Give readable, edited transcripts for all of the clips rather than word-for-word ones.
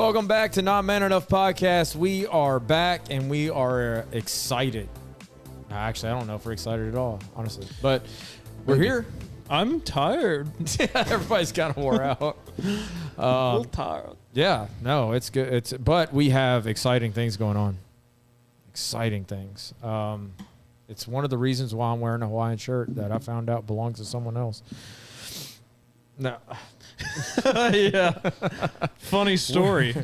Welcome back to Not Man Enough Podcast. We are back and we are excited. Actually, I don't know if we're excited at all, honestly. But we're here. I'm tired. Everybody's kind of wore out. A little tired. Yeah, no, it's good. But we have exciting things going on. Exciting things. It's one of the reasons why I'm wearing a Hawaiian shirt that I found out belongs to someone else. No. Yeah. Funny story.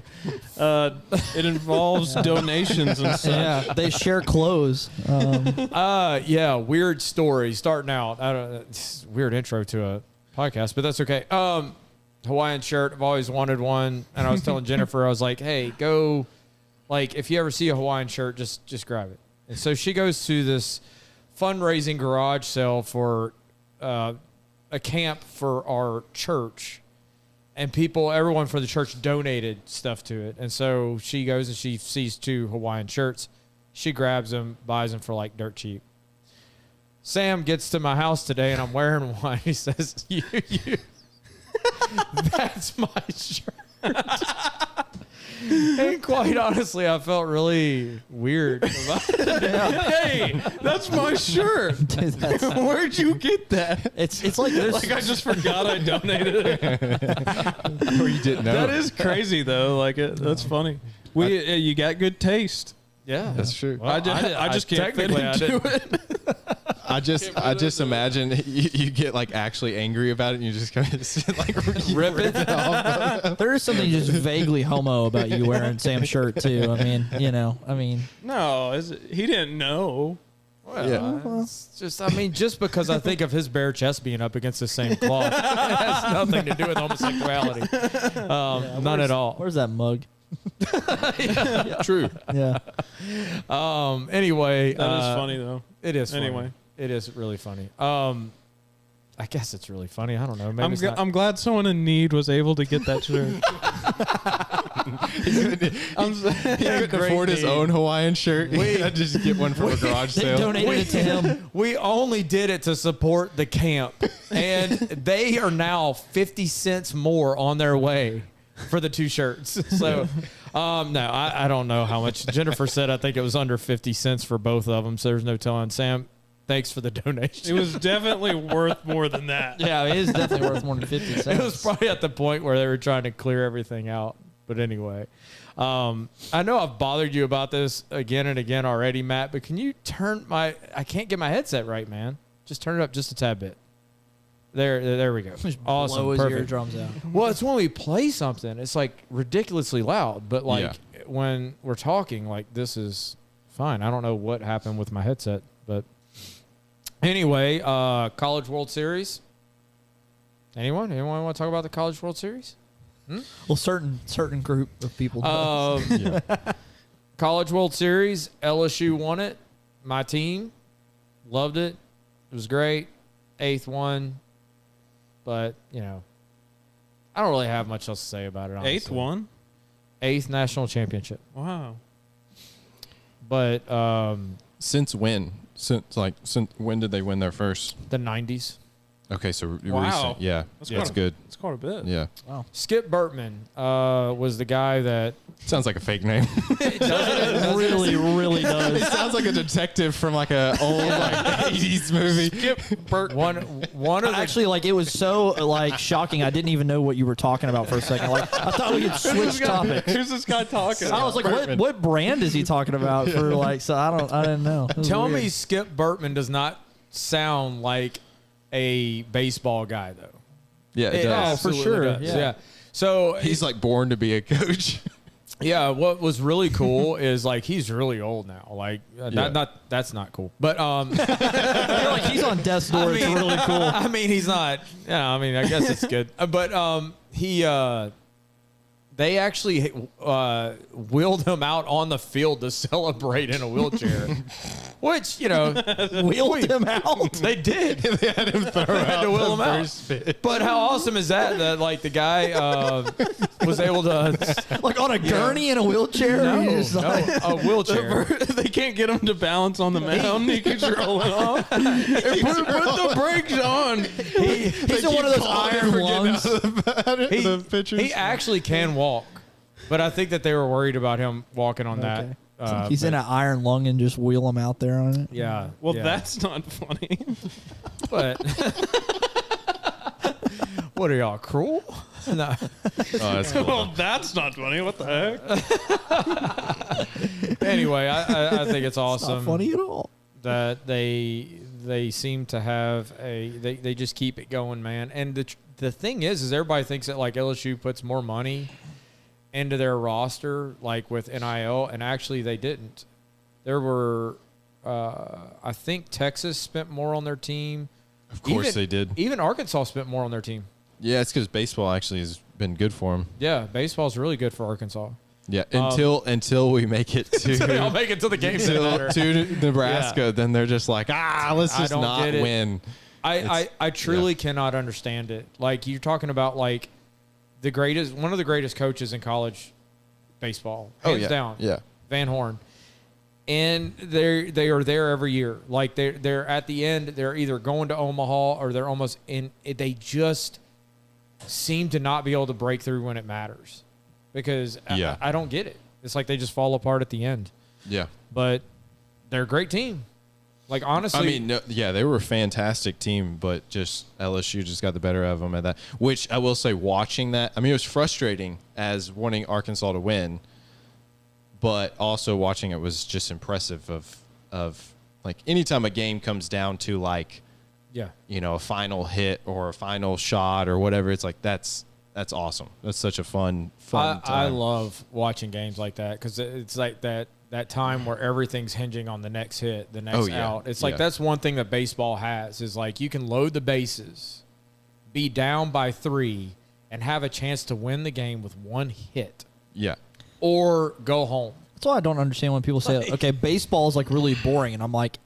It involves donations and such. Yeah, they share clothes. Yeah, weird story starting out. It's a weird intro to a podcast, but that's okay. Hawaiian shirt. I've always wanted one, and I was telling Jennifer, I was like, "Hey, go, like, if you ever see a Hawaiian shirt, just grab it." And so she goes to this fundraising garage sale for a camp for our church, and everyone for the church donated stuff to it. And so she goes and she sees 2 Hawaiian shirts. She grabs them, buys them for like dirt cheap. Sam gets to my house today and I'm wearing one. He says, you that's my shirt. And quite honestly, I felt really weird about it. Hey, that's my shirt. Dude, Where'd you get that? it's like this. Like I just forgot I donated it. Or you didn't know. That is crazy though. Like that's funny. You got good taste. Yeah, That's true. Well, I just can't fit technically into it. I just imagine you get like actually angry about it and you just kind of like Rip it off. There is something just vaguely homo about you wearing Sam's shirt too. I mean, No, he didn't know. Well, Yeah. it's just because I think of his bare chest being up against the same cloth, it has nothing to do with homosexuality. None at all. Where's that mug? True. Yeah. Anyway, That is funny though. it is. Funny. Anyway. It is really funny. I guess it's really funny. I don't know. Maybe it's not. I'm glad someone in need was able to get that shirt. He couldn't afford his own Hawaiian shirt. He had to just get one from a garage They sale. donated it to him. We only did it to support the camp, and they are now 50 cents more on their way for the 2 shirts. So, no, I don't know how much. Jennifer said I think it was under 50 cents for both of them, so there's no telling. Sam, thanks for the donation. It was definitely worth more than that. Yeah, it is definitely worth more than 50 cents. It was probably at the point where they were trying to clear everything out. But anyway, I know I've bothered you about this again and again already, Matt, but can you turn I can't get my headset right, man. Just turn it up just a tad bit. There we go. Awesome. Blow his Perfect. eardrums out. Well, it's when we play something, it's like ridiculously loud, but like when we're talking, like this is fine. I don't know what happened with my headset, but anyway, College World Series. Anyone want to talk about the College World Series? Well, certain group of people. College World Series, LSU won it. My team loved it. It was great. 8th one. But, I don't really have much else to say about it, honestly. 8th one? 8th national championship. Wow. But Since when? Since when did they win their first? the 90s. Okay, so Wow. recent. Yeah, that's good. It's quite a bit. Yeah. Wow. Skip Bertman was the guy that... Sounds like a fake name. It really, really It does. sounds like a detective from like a old like 80s movie. Skip Bertman. One of the... Actually, like it was so like shocking. I didn't even know what you were talking about for a second. Like I thought we had switched topics. Who's this guy talking? I was like, what brand is he talking about? For like, so I didn't know. It was Tell weird. me Skip Bertman does not sound like a baseball guy, though. Yeah, it It does. absolutely sure, does. yeah. Yeah. So He's like born to be a coach. yeah, what was really cool is like he's really old now. Like that's not cool. But I feel like he's on death's door. It's really cool. I mean he's not. Yeah, I mean I guess it's good. But they actually wheeled him out on the field to celebrate in a wheelchair, which Wheeled him out. they did. They had him throw out to wheel the him out. first pitch. But how awesome is that? That like the guy was able to Like on a gurney in a wheelchair. You're just like- a wheelchair. They can't get him to balance on the mound. He keeps rolling off. Put the brakes on. he's in one of those iron lungs. The pitchers. He actually can walk. But I think that they were worried about him walking on that. Okay. He's in an iron lung and just wheel him out there on it. Yeah. Well, yeah. that's not funny. But what are y'all, cruel? No. Oh, that's cool. Well, that's not funny. What the heck? Anyway, I think it's awesome. Not funny at all. That they seem to have they just keep it going, man. And the thing is everybody thinks that like LSU puts more money into their roster, like with NIL, and actually they didn't. There were, I think Texas spent more on their team. Of course they did. Even Arkansas spent more on their team. Yeah, it's because baseball actually has been good for them. Yeah, baseball's really good for Arkansas. Yeah, until we make it to I'll make it to the games that matter. to Nebraska, then they're just like, let's just not win. I truly cannot understand it. Like you're talking about like one of the greatest coaches in college baseball, hands down. Yeah, Van Horn. And they are there every year. Like they're at the end, they're either going to Omaha or they're almost in. They just seem to not be able to break through when it matters, because I don't get it. It's like they just fall apart at the end. Yeah, but they're a great team. Like honestly, I mean, they were a fantastic team, but just LSU just got the better of them at that. Which I will say, watching that, I mean, it was frustrating as wanting Arkansas to win, but also watching it was just impressive. Of like anytime a game comes down to like, a final hit or a final shot or whatever, it's like that's awesome. That's such a fun time. I love watching games like that because it's like that time where everything's hinging on the next hit, the next out. It's like that's one thing that baseball has is like you can load the bases, be down by 3, and have a chance to win the game with one hit. Yeah. Or go home. That's why I don't understand when people say, okay, baseball is like really boring. And I'm like,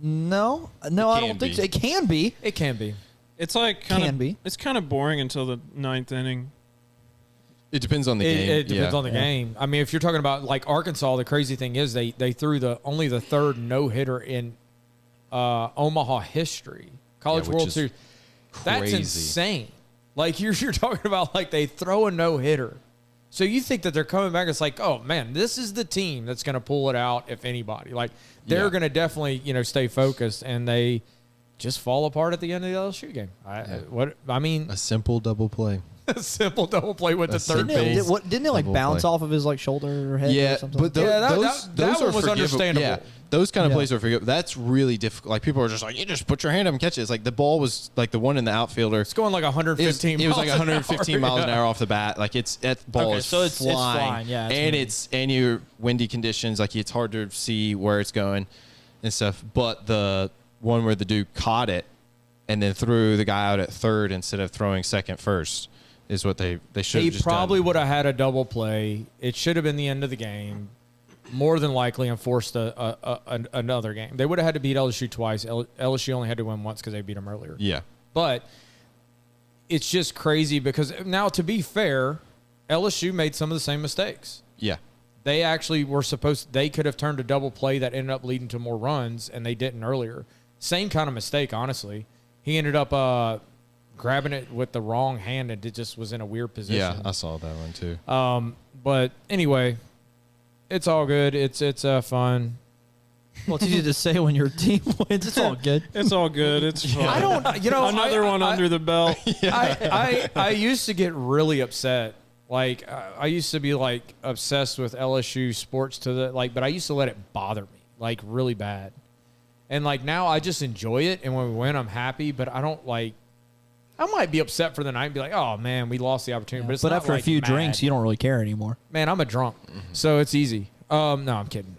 no, I don't think so. It can be. It can be. It's like it's kind of boring until the 9th inning. It depends on the game. It depends on the game. I mean, if you're talking about like Arkansas, the crazy thing is they threw only the 3rd no-hitter in Omaha history, College World Series. That's insane. Like you're talking about like they throw a no-hitter. So you think that they're coming back? It's like, oh man, this is the team that's going to pull it out. If anybody, like they're going to definitely stay focused, and they just fall apart at the end of the LSU game. A simple double play. A simple double play with the third base. base. Didn't it like bounce off of his like shoulder or head? Yeah, or something? but those one was understandable. Yeah, those kind of plays are forgivable. That's really difficult. Like people are just like, you just put your hand up and catch it. It's like the ball was like the one in the outfielder. It's going like 115. It was like 115 miles an hour off the bat. Like that ball is so flying. It's flying. Yeah, and your windy conditions. Like it's hard to see where it's going and stuff. But the one where the dude caught it and then threw the guy out at 3rd instead of throwing 2nd first. Is what they should have just done. He probably would have had a double play. It should have been the end of the game, more than likely, and forced another game. They would have had to beat LSU twice. LSU only had to win once because they beat them earlier. Yeah. But it's just crazy because now, to be fair, LSU made some of the same mistakes. Yeah. They actually were they could have turned a double play that ended up leading to more runs, and they didn't earlier. Same kind of mistake, honestly. He ended up grabbing it with the wrong hand, and it just was in a weird position. Yeah, I saw that one too. But anyway, it's all good. It's fun. Well, it's easy to say when your team wins. It's all good. It's all good. It's fun. I don't, another one under the belt. I used to get really upset. Like I used to be like obsessed with LSU sports but I used to let it bother me like really bad. And like now I just enjoy it, and when we win, I'm happy. But I don't like. I might be upset for the night and be like, "Oh man, we lost the opportunity." Yeah, but it's but not after like a few mad. drinks, you don't really care anymore. Man, I'm a drunk, so it's easy. No, I'm kidding.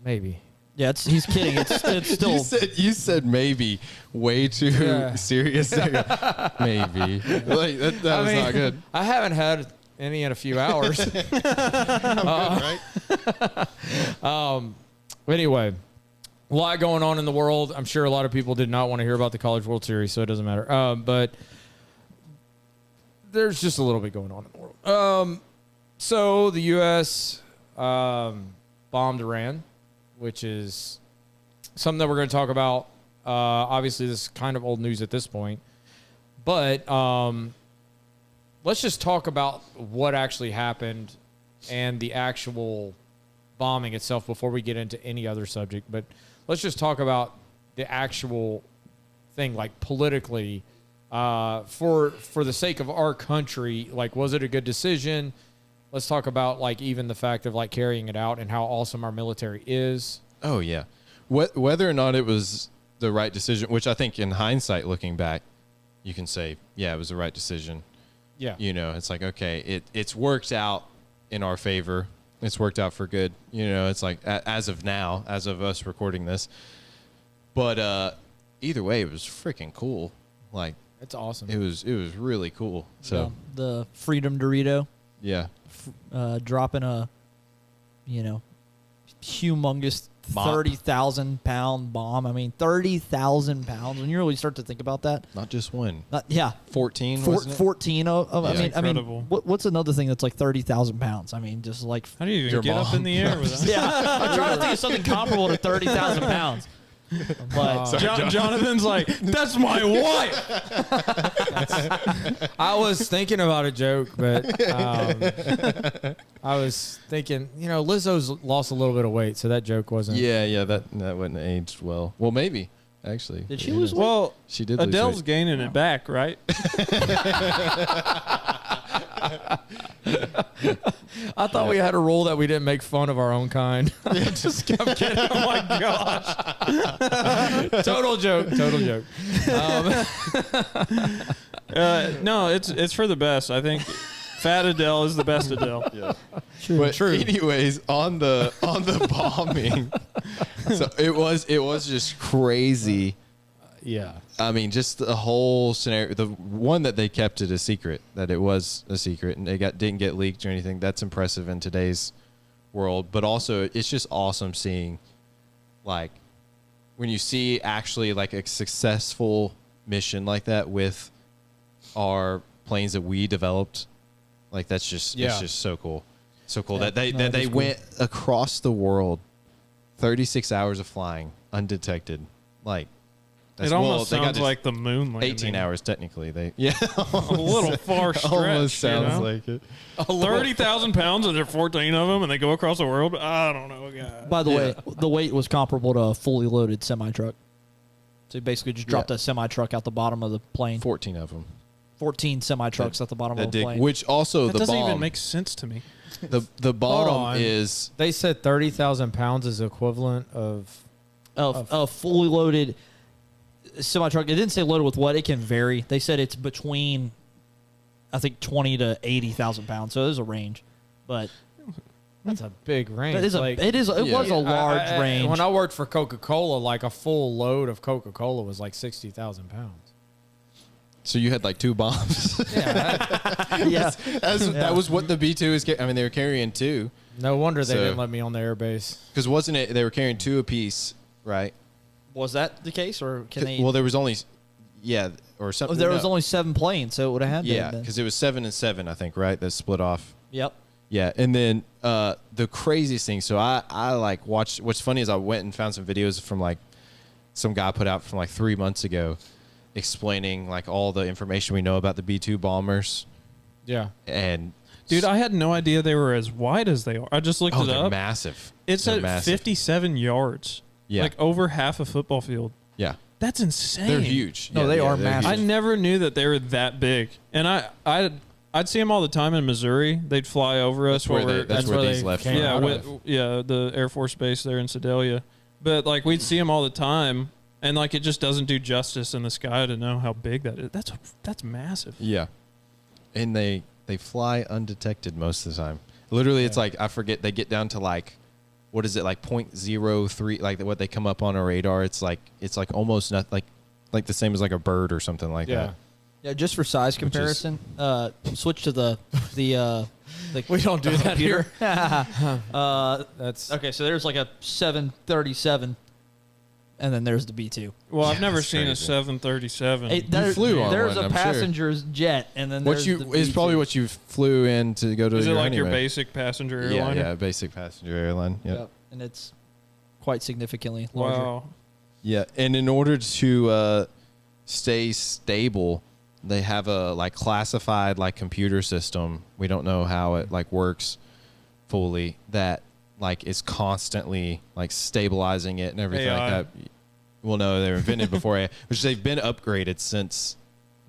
Maybe. Yeah, he's kidding. It's still. You said maybe way too serious. Maybe like that was not good. I haven't had any in a few hours. Right? Anyway. A lot going on in the world. I'm sure a lot of people did not want to hear about the College World Series, so it doesn't matter. But there's just a little bit going on in the world. So the U.S. Bombed Iran, which is something that we're going to talk about. Obviously, this is kind of old news at this point. But let's just talk about what actually happened and the actual bombing itself before we get into any other subject. But let's just talk about the actual thing, like politically, for the sake of our country. Like, was it a good decision? Let's talk about like even the fact of like carrying it out and how awesome our military is. Oh yeah, whether or not it was the right decision, which I think in hindsight, looking back, you can say, yeah, it was the right decision. Yeah, You know, it's like, okay, it's worked out in our favor. It's worked out for good. You know, it's like as of now, as of us recording this. But either way, it was freaking cool. Like, it's awesome. it was really cool. So the Freedom Dorito yeah, dropping a, humongous Mop. 30,000 pound bomb. I mean, 30,000 pounds. When you really start to think about that, not just one. 14, Four, wasn't it? 14 of Yeah. I mean, Incredible. what's another thing that's like 30,000 pounds? I mean, just like How do you even Your get up mom. in the air with that? yeah. I'm trying to think of something comparable to 30,000 pounds. But Jonathan's like, that's my wife. I was thinking about a joke, but I was thinking, Lizzo's lost a little bit of weight, so that joke wasn't. Yeah, that wouldn't have aged well. Well, maybe actually. did she lose weight? Well, She did. Adele's lose weight. gaining it back, right? I thought we had a rule that we didn't make fun of our own kind. Just I'm kidding. Oh my gosh. Total joke. No, it's for the best. I think Fat Adele is the best Adele. Yeah. True. But anyways, on the bombing, so it was just crazy. Yeah. I mean, just the whole scenario. The one that they kept it a secret, that it was a secret, and didn't get leaked or anything. That's impressive in today's world. But also, it's just awesome seeing, like, when you see actually like a successful mission like that with our planes that we developed. Like, that's just it's just so cool, so cool that they went across the world, 36 hours of flying undetected, like. It almost sounds like the moon landing. 18 hours technically. A little far stretch. Almost sounds like it. 30,000 pounds and there are 14 of them and they go across the world. I don't know, guys. By the way, the weight was comparable to a fully loaded semi truck. So you basically just dropped a semi truck out the bottom of the plane. 14 of them. 14 semi trucks at the bottom of the plane. Which also That the doesn't bomb. even make sense to me. The bomb is They said 30,000 pounds is equivalent of. A fully loaded semi truck. It didn't say loaded with what. It can vary. They said it's between, I think, 20 to 80,000 pounds. So there's a range, but That's a big range. it is Like, it was a large range. When I worked for Coca-Cola, like a full load of Coca-Cola was like 60,000 pounds. so you had like two bombs. yeah, That was what the B-2 is. I mean, they were carrying two. No wonder they So- didn't let me on the airbase. Because wasn't it? They were carrying two apiece, right? was that the case, or can they? Well, there was only, or something. there was only 7 planes, so it would have had. to Yeah, have been. because it was 7 and 7, I think, right? That split off. Yep. Yeah, and then the craziest thing. So I like watched. What's funny is I went and found some videos from like some guy put out from like 3 months ago, explaining like all the information we know about the B-2 bombers. Yeah. And Dude, I had no idea they were as wide as they are. I just looked it they're up. massive. It's They're at massive. 57 yards. Yeah. Like over half a football field. Yeah, That's insane. they're huge. No, Yeah, they are they're massive. I huge. never knew that they were that big. And I'd see them all the time in Missouri. They'd fly over us. That's where, while that's where these they left came from. out. Yeah, the Air Force Base there in Sedalia. But like we'd see them all the time, and like it just doesn't do justice in the sky to know how big that is. That's massive. Yeah, and they fly undetected most of the time. Literally, it's like I forget. They get down to like, what is it, like 0.03, like what they come up on a radar. It's like almost not like the same as like a bird or something like Yeah. that. Yeah, just for size comparison, switch to the We don't do that here. That's okay. So there's like a 737, and then there's the B-2. Well, I've never that's seen a crazy. 737. flew on There's one, a I'm sure. passenger's jet, and then What there's you the is probably B-2. what you flew in to go to Is it your like your honeymoon. basic passenger Yeah, airliner? yeah, basic passenger airline. Yep. Yep. And it's quite significantly larger. Wow. Yeah, and in order to stay stable, they have a like classified like computer system. We don't know how it like works fully. That like is constantly like stabilizing it and everything AI. like that. Well, no, they were invented before AI, which they've been upgraded since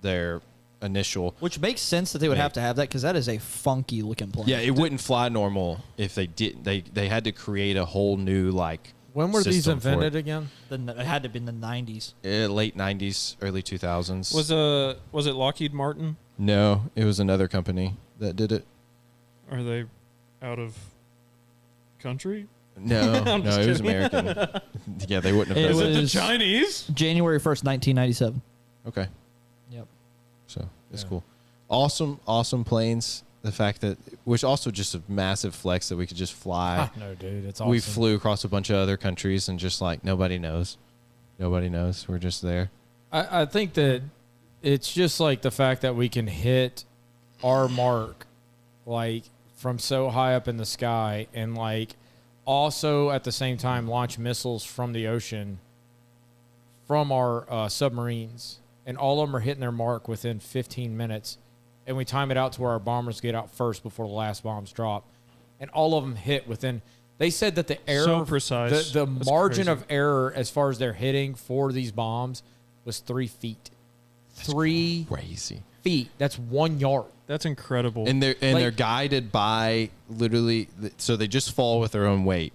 their initial. Which makes sense that they would have to have that because that is a funky looking plane. Yeah, it wouldn't fly normal if they didn't. They had to create a whole new like. When were these system for invented again? It had to have been the 90s. Late 90s, early 2000s. Was it Lockheed Martin? No, it was another company that did it. Are they out of country? No, I'm no, just it was kidding. American. Yeah, they wouldn't have It done Is it. it the was- Chinese? January 1st, 1997. Okay, Yep. so it's Yeah. cool. Awesome planes. The fact that, which also just a massive flex that we could just fly. No, dude, it's awesome. We flew across a bunch of other countries and just like nobody knows. Nobody knows. We're just there. I think that it's just like the fact that we can hit our mark like from so high up in the sky and like also at the same time launch missiles from the ocean from our submarines, and all of them are hitting their mark within 15 minutes, and we time it out to where our bombers get out first before the last bombs drop, and all of them hit within. They said that the error, So precise. the That's margin crazy. of error as far as they're hitting for these bombs was 3 feet. 3 Crazy. feet. That's 1 yard. That's incredible. And they're Like- guided by literally, so they just fall with their own weight.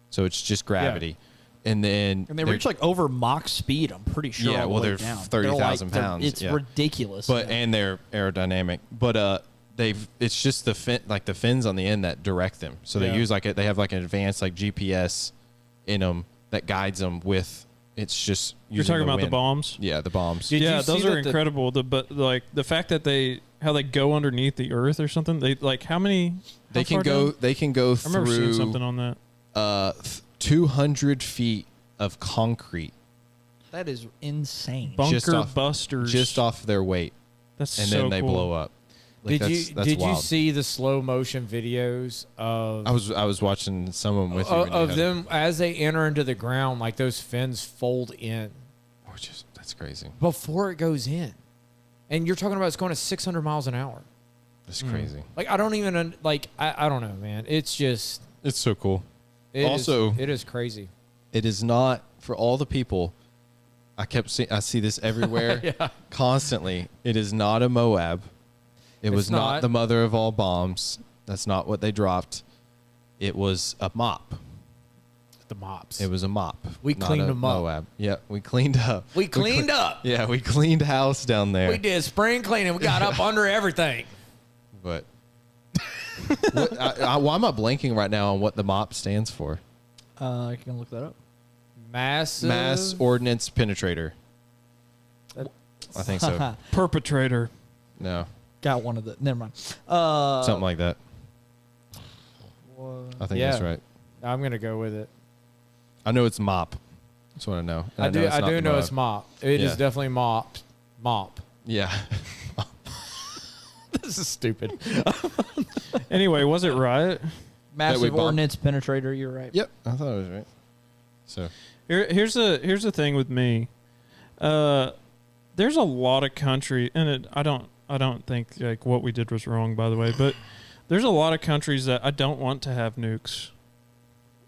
So it's just gravity. And then And they they're- reach like over Mach speed, I'm pretty sure. Yeah, all the well, way they're down. 30,000 They're pounds, It's yeah. ridiculous. but Yeah. and they're aerodynamic. But it's just the the fins on the end that direct them. So they Yeah. use like they have like an advanced like GPS in them that guides them with. It's just You're using talking about the wind. bombs? Yeah, the bombs. Did yeah, you see those are that the- incredible. But like the fact that how they go underneath the earth or something. They like how many? They how can far go. down? They can go I remember seeing through something on that. 200 feet of concrete that is insane. Bunker busters. just off their weight, That's and so then they cool. blow up. Like, Did you wild. see the slow motion videos of I was watching some of them with you. when you of had them as they enter into the ground, like those fins fold in That's crazy. before it goes in, and you're talking about it's going at 600 miles an hour. That's crazy. Like I don't even like I don't know, man. It's just It's so cool. it is- Also- it is crazy. It is not for all the people. I see this everywhere constantly. It is not a Moab. It was not not. the mother of all bombs. That's not what they dropped. It was a mop. The mops. It was a mop. We not cleaned a them up. Moab. Yeah, we cleaned up. We cleaned up. Yeah, we cleaned house down there. We did spring cleaning. We got up under everything. But why am I blanking right now on what the MOP stands for? I can look that up. Massive Mass Ordnance Penetrator. I think so. Perpetrator. No, Got one of the. Never mind. something like that. I think that's Yeah. right. I'm gonna go with it. I know it's MOP. That's what I know. And I do. it's I not do the know Moab. it's mop. It is Yeah. definitely mop. Mop. Yeah. This is stupid. Anyway, was it right? Massive bomb- ordnance penetrator. You're right. Yep. I thought it was right. So Here's the thing with me. There's a lot of country, and I don't think like what we did was wrong, by the way, but there's a lot of countries that I don't want to have nukes.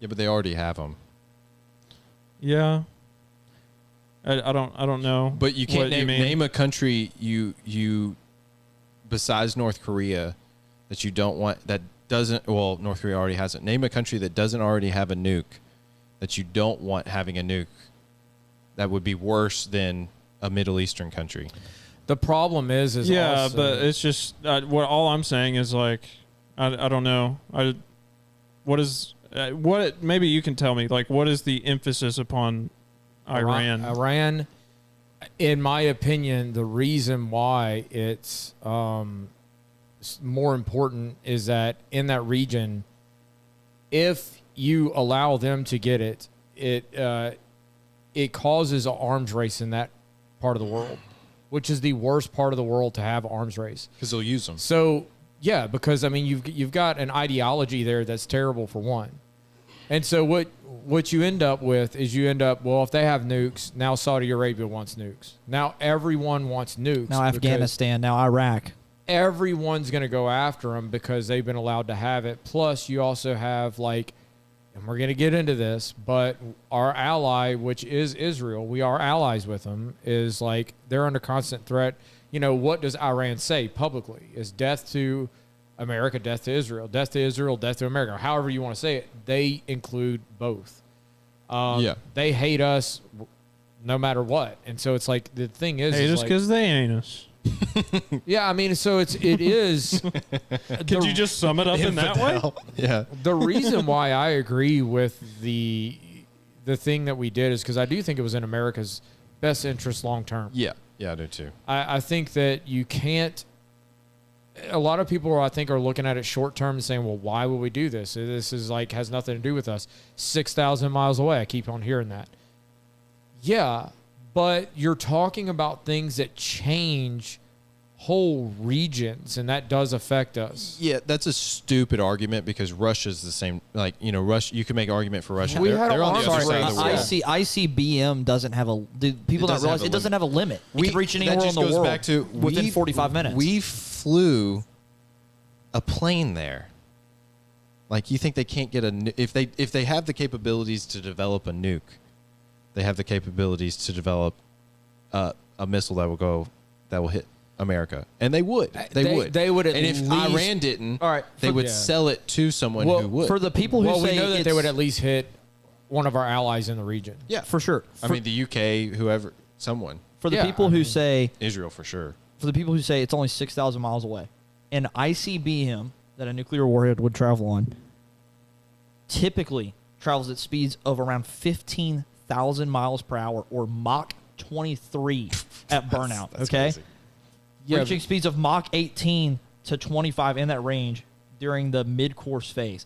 yeah, but they already have them. Yeah. I don't know. But you can't what you mean. name a country you besides North Korea that you don't want that doesn't. Well, North Korea already has it. Name a country that doesn't already have a nuke that you don't want having a nuke. That would be worse than a Middle Eastern country. The problem is yeah, also, but it's just what all I'm saying is like I don't know. What maybe you can tell me like what is the emphasis upon Iran? Iran, in my opinion, the reason why it's more important is that in that region, if you allow them to get it, it causes an arms race in that part of the world, which is the worst part of the world to have arms race. Because they'll use them. So yeah, because I mean you've got an ideology there that's terrible for one, and so what you end up with is well, if they have nukes, now Saudi Arabia wants nukes. Now everyone wants nukes. Now Afghanistan, now Iraq. Everyone's going to go after them because they've been allowed to have it. Plus, you also have and we're going to get into this, but our ally, which is Israel, we are allies with them, is they're under constant threat. What does Iran say publicly? Is death to America, death to Israel, death to Israel, death to America. However you want to say it, they include both. They hate us no matter what. And so it's the thing is... Hate us because they ain't us. Yeah, I mean, so it is... Could you just sum it up in that way? Yeah. The reason why I agree with the thing that we did is because I do think it was in America's best interest long term. Yeah. Yeah, I do too. I think that you can't... A lot of people, I think, are looking at it short term and saying, well, why would we do this? This is has nothing to do with us. 6,000 miles away. I keep on hearing that. Yeah, but you're talking about things that change whole regions, and that does affect us. Yeah, that's a stupid argument because Russia's the same. Russia. You can make an argument for Russia. We They're had on the arms other side of the world. ICBM doesn't have a. People don't realize it doesn't have a limit. It can reach anywhere in the world back to within 45 minutes. We flew a plane there. You think they can't get if they have the capabilities to develop a nuke, they have the capabilities to develop a missile that will hit America, and they would. They would. And if Iran didn't, all right, they would sell it to someone who would. For the people who say we know that they would at least hit one of our allies in the region. Yeah, for sure. I mean, the UK, whoever, someone. For the people who say Israel, for sure. For the people who say it's only 6,000 miles away, an ICBM that a nuclear warhead would travel on typically travels at speeds of around 15,000 miles per hour, or Mach 23 at burnout. That's okay. crazy. Yeah, reaching speeds of Mach 18 to 25 in that range during the mid-course phase.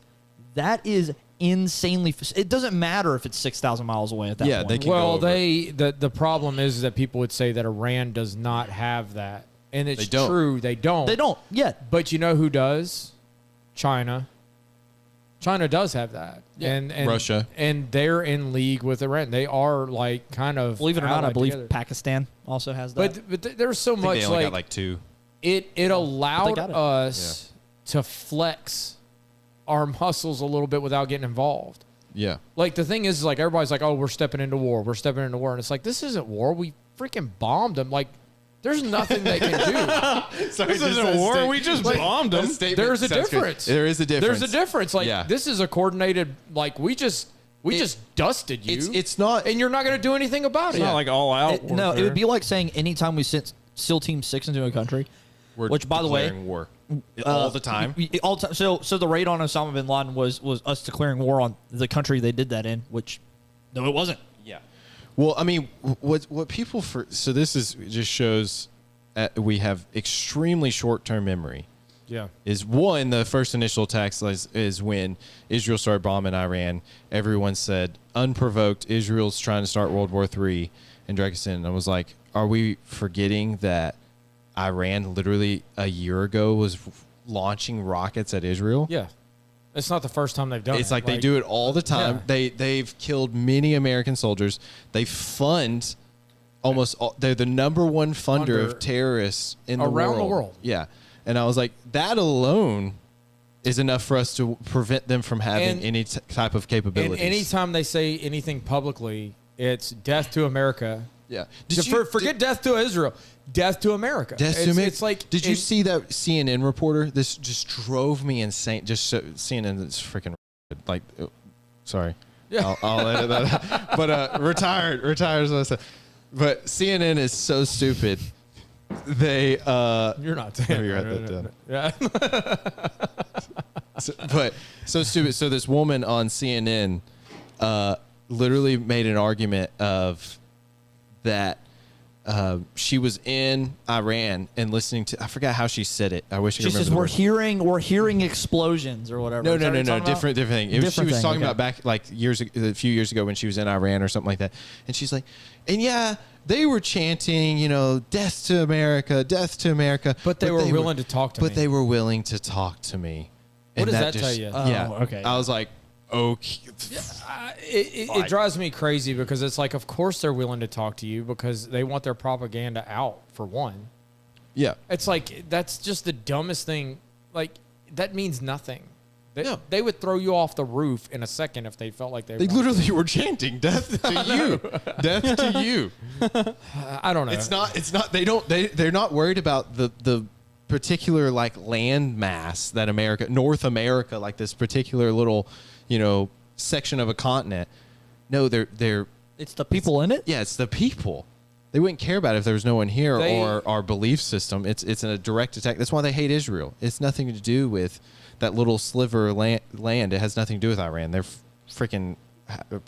That is insanely... It doesn't matter if it's 6,000 miles away at that point. They can well, go over. the problem is that people would say that Iran does not have that. And it's They don't. true. They don't. They don't yet. But you know who does? China. China does have that. Yeah. And Russia. And they're in league with Iran. They are kind of... Believe it or not, I allied believe together. Pakistan also has that. But there's so I think much they only got two. It allowed got it. us to flex our muscles a little bit without getting involved. Yeah. The thing is everybody's oh, we're stepping into war. We're stepping into war. And it's this isn't war. We freaking bombed them. There's nothing they can do. Sorry, This isn't war. We just bombed them. There's a difference. There is a difference. There's a difference. This is a coordinated, we just dusted you. It's not... And you're not going to do anything about It's it. not all out. No, it would be like saying anytime we sent SEAL Team 6 into a country, which, by the way... declaring war. All the time. All time. So the raid on Osama bin Laden was us declaring war on the country they did that in, which, no, it wasn't. Yeah. Well, I mean, what people so this just shows we have extremely short-term memory. Yeah. Is one, the first initial attacks is when Israel started bombing Iran. Everyone said, unprovoked, Israel's trying to start World War III and drag us in. And I was like, are we forgetting that Iran literally a year ago was launching rockets at Israel? Yeah. It's not the first time they've done it. It's they do it all the time. Yeah. They've killed many American soldiers. They fund almost all, they're the number one funder of terrorists in the world. Around the world. Yeah. And I was like, that alone is enough for us to prevent them from having any type of capabilities. And anytime they say anything publicly, it's death to America. Yeah. Forget death to Israel. Death to America. Death to America. It's did you see that CNN reporter? This just drove me insane. CNN is freaking sorry. Yeah. I'll edit that out. But retired is what I said. But CNN is so stupid. They You're not saying you write that down. Yeah. But so stupid. So this woman on CNN literally made an argument of that she was in Iran and listening to, I forgot how she said it. I wish I could She remember. says we're hearing explosions or whatever. No, Is that what you're talking about? different thing. She was thing, talking okay. about back a few years ago when she was in Iran or something like that. And she's like, and yeah, they were chanting, death to America, death to America. But they were willing to talk to me. But they were willing to talk to me. What And does that tell you? Oh, Yeah. okay. I was like, okay. It drives me crazy because it's like, of course they're willing to talk to you because they want their propaganda out, for one. Yeah. It's like, that's just the dumbest thing. Like, that means nothing. Yeah. They would throw you off the roof in a second if they felt like they They wanted literally were chanting death to you. Death to you. to. I don't know. It's not they're not worried about the particular like land mass that North America, like this particular little, section of a continent. No, they're It's the people in it. yeah, it's the people. They wouldn't care about it if there was no one here They- or our belief system. It's a direct attack. That's why they hate Israel. It's nothing to do with that little sliver of land. It has nothing to do with Iran. They're freaking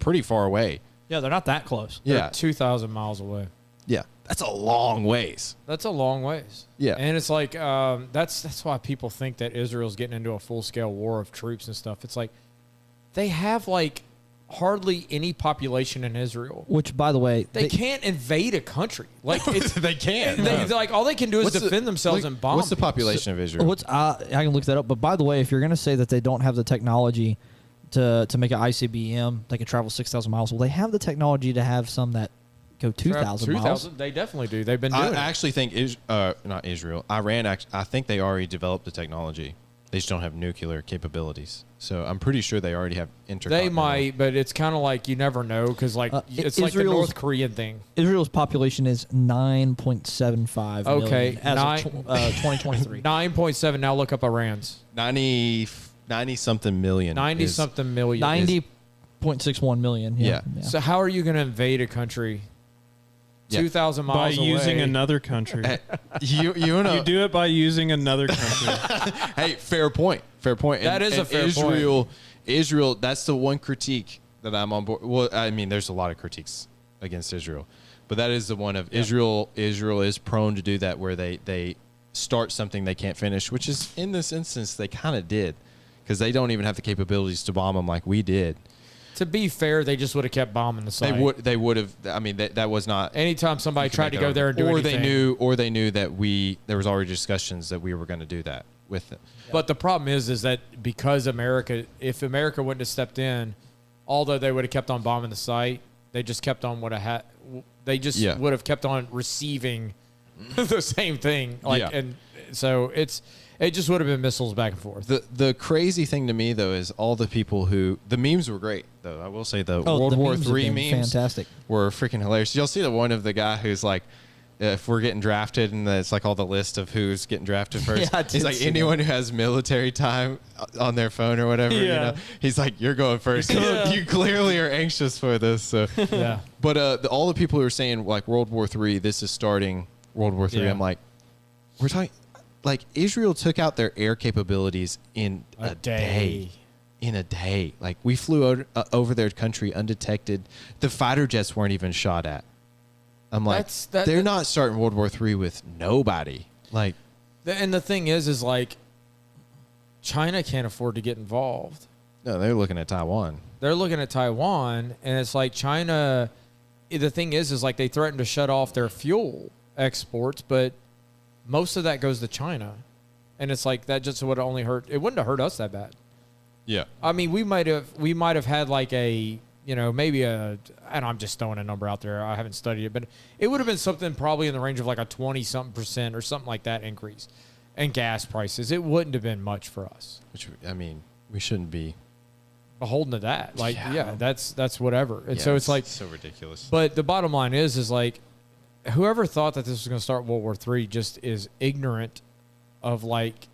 pretty far away. Yeah, they're not that close. They're Yeah. 2,000 miles away. Yeah. That's a long ways. That's a long ways. Yeah. And it's like, that's why people think that Israel's getting into a full-scale war of troops and stuff. It's like, they have like hardly any population in Israel. Which, by the way, They can't invade a country. Like, it's, They can't. they're like, all they can do is defend themselves and bomb. What's the people. population of Israel? I can look that up. But by the way, if you're going to say that they don't have the technology to make an ICBM that can travel 6,000 miles, well, they have the technology to have some that go 2,000 miles. 2,000? They definitely do. They've been doing I it. actually think not Israel, Iran. I think they already developed the technology. They just don't have nuclear capabilities. So I'm pretty sure they already have They might, but it's kind of like you never know because like it's like the Israel's- North Korean thing. Israel's population is 9.75 Okay, million as of 2023. 9.7. Now look up Iran's 90 something million. 90 is- something million. 90.61 million. Yeah. So how are you going to invade a country Yeah. 2,000 By miles away? using another country. You know, You do it by using another country. hey, fair point. Fair point. That is a fair point. Israel, that's the one critique that I'm on board. Well, I mean, there's a lot of critiques against Israel, but that is the one of Israel. Israel is prone to do that where they start something they can't finish, which is in this instance they kind of did because they don't even have the capabilities to bomb them like we did. To be fair, they just would have kept bombing the site. They would have. I mean, that was not. Anytime somebody tried to go there and do or anything. they knew that there was already discussions that we were going to do that with them. But the problem is that because if America wouldn't have stepped in, although they would have kept on bombing the site, they just kept on would have kept on receiving the same thing. And so it just would have been missiles back and forth. The crazy thing to me though is all the people who the memes were great though. I will say the Oh, World the War memes have III been memes fantastic. were freaking hilarious. Y'all see the one of the guy who's like, if we're getting drafted, and it's like all the list of who's getting drafted first. Yeah, I did He's like see anyone who has military time on their phone or whatever. You Yeah. know, he's like, you're going first. You clearly are anxious for this. So. Yeah. But all the people who are saying like World War III, this is starting World War III. Yeah. I'm like, we're talking like Israel took out their air capabilities in a day. In a day. Like we flew over their country undetected. The fighter jets weren't even shot at. I'm like, they're not starting World War III with nobody. Like, And the thing is like China can't afford to get involved. no, they're looking at Taiwan. They're looking at Taiwan, and it's like China. The thing is like they threatened to shut off their fuel exports, but most of that goes to China, and it's like that just would only hurt. It wouldn't have hurt us that bad. Yeah. I mean, we might have had like a maybe and I'm just throwing a number out there. I haven't studied it, but it would have been something probably in the range of like a 20-something% or something like that increase in gas prices. It wouldn't have been much for us. Which, I mean, we shouldn't be beholden to that. Like, yeah, that's whatever. And Yeah, so it's like so ridiculous. But the bottom line is like, whoever thought that this was going to start World War III just is ignorant of like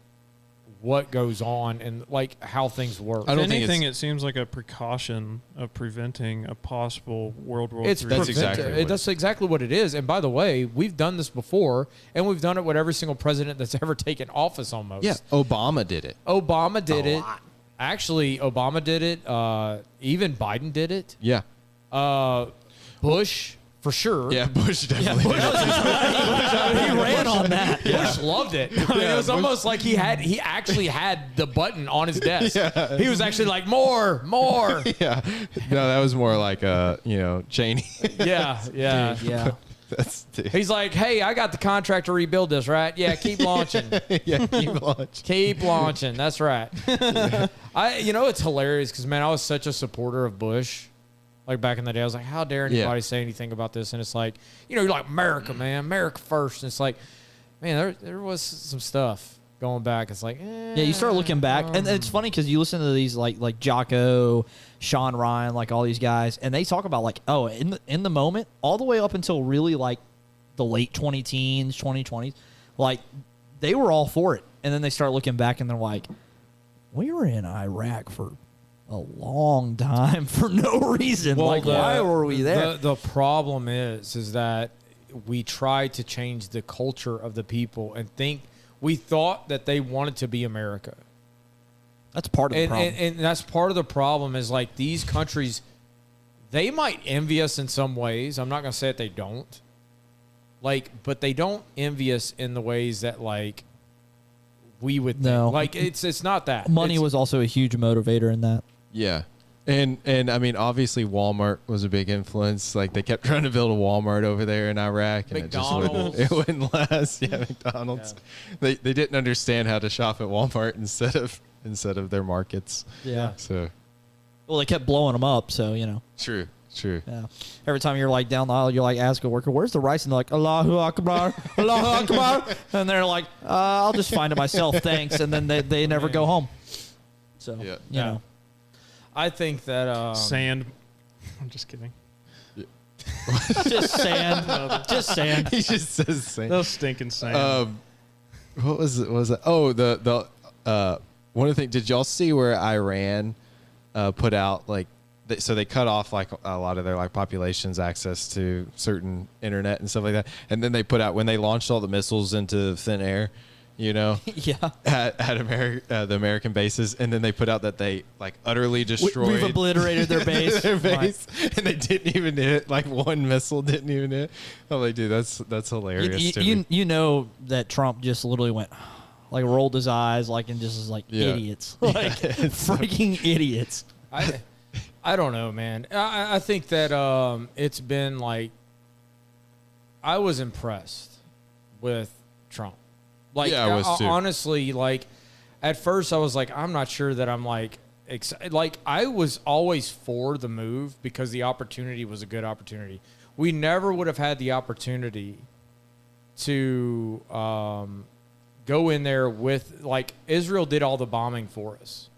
what goes on and like how things work. I don't If think anything, it's- it seems like a precaution of preventing a possible World War It's III. That's exactly what that's exactly what it is. And by the way, we've done this before, and we've done it with every single president that's ever taken office almost. Yeah, Obama did it. Obama did A it. lot. Actually, Obama did it. Even Biden did it. Yeah. Bush, for sure. Yeah, Bush definitely did it. He ran on that. Bush loved it. I mean, it was almost like he actually had the button on his desk. He was actually like, more. Yeah. No, that was more like, Cheney. Yeah. Yeah. He's like, hey, I got the contract to rebuild this, right? Yeah, keep launching. Yeah, keep launching. Keep launching. That's right. It's hilarious because, man, I was such a supporter of Bush. Like back in the day, I was like, how dare anybody say anything about this? And it's like, you're like, America, man, America first. And it's like, man, there was some stuff going back. It's like, yeah, you start looking back. And it's funny because you listen to these like Jocko, Sean Ryan, like all these guys, and they talk about like, oh, in the moment, all the way up until really like the late 2010s, 2020s, like they were all for it. And then they start looking back and they're like, we were in Iraq for a long time for no reason. Well, why were we there? The problem is that we tried to change the culture of the people and we thought that they wanted to be America. That's part of the problem. And that's part of the problem is like these countries, they might envy us in some ways. I'm not going to say that they don't. But they don't envy us in the ways that like we would think. No. Like it's not that. Money was also a huge motivator in that. Yeah. And I mean, obviously Walmart was a big influence. Like they kept trying to build a Walmart over there in Iraq, and it wouldn't last. Yeah, McDonald's. Yeah. They didn't understand how to shop at Walmart instead of their markets. Yeah. So. Well, they kept blowing them up, so True. Yeah. Every time you're like down the aisle, you're like ask a worker, "Where's the rice?" And they're like, "Allahu Akbar, Allahu Akbar," and they're like, "I'll just find it myself, thanks." And then they never go home. So you know. I think that sand. I'm just kidding. Just sand. Just sand. He just says sand. Those stinking sand. What was it? Oh, the one of the things. Did y'all see where Iran put out like? So they cut off like a lot of their like population's access to certain internet and stuff like that, and then they put out when they launched all the missiles into thin air. Yeah. At the American bases, and then they put out that they like utterly destroyed. We've obliterated their base. And they didn't even hit. Like one missile didn't even hit. I'm like, dude, that's hilarious. You know that Trump just literally went, like rolled his eyes, like and just was like idiots, like freaking idiots. I don't know, man. I think that it's been like I was impressed with Trump. Like, yeah, I was too. Honestly, like, at first I was like, I'm not sure that I'm like excited. Like, I was always for the move because the opportunity was a good opportunity. We never would have had the opportunity to go in there with, like, Israel did all the bombing for us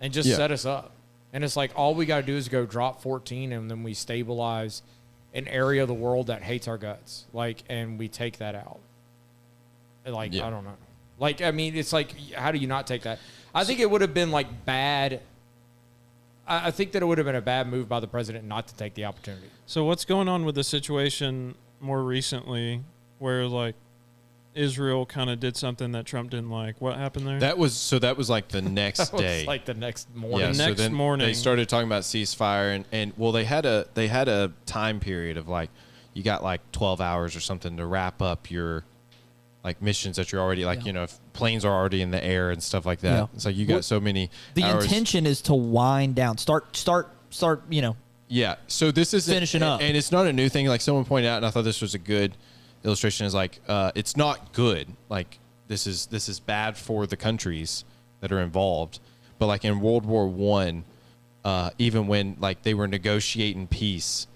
and just set us up. And it's like, all we got to do is go drop 14 and then we stabilize an area of the world that hates our guts. Like, and we take that out. Like, I don't know. Like, I mean, it's like, how do you not take that? I think it would have been, like, bad. I think that it would have been a bad move by the president not to take the opportunity. So what's going on with the situation more recently where, like, Israel kind of did something that Trump didn't like? What happened there? That was like the next day. Like the next morning. Yeah, the next morning. They started talking about ceasefire, and well, they had a time period of, like, you got, like, 12 hours or something to wrap up your like missions that you're already like, if planes are already in the air and stuff like that. Yeah. It's like you got so many hours. Intention is to wind down, start, Yeah. So this is finishing up. And it's not a new thing. Like someone pointed out, and I thought this was a good illustration, is like, it's not good. Like this is bad for the countries that are involved. But like in World War I, even when like they were negotiating peace,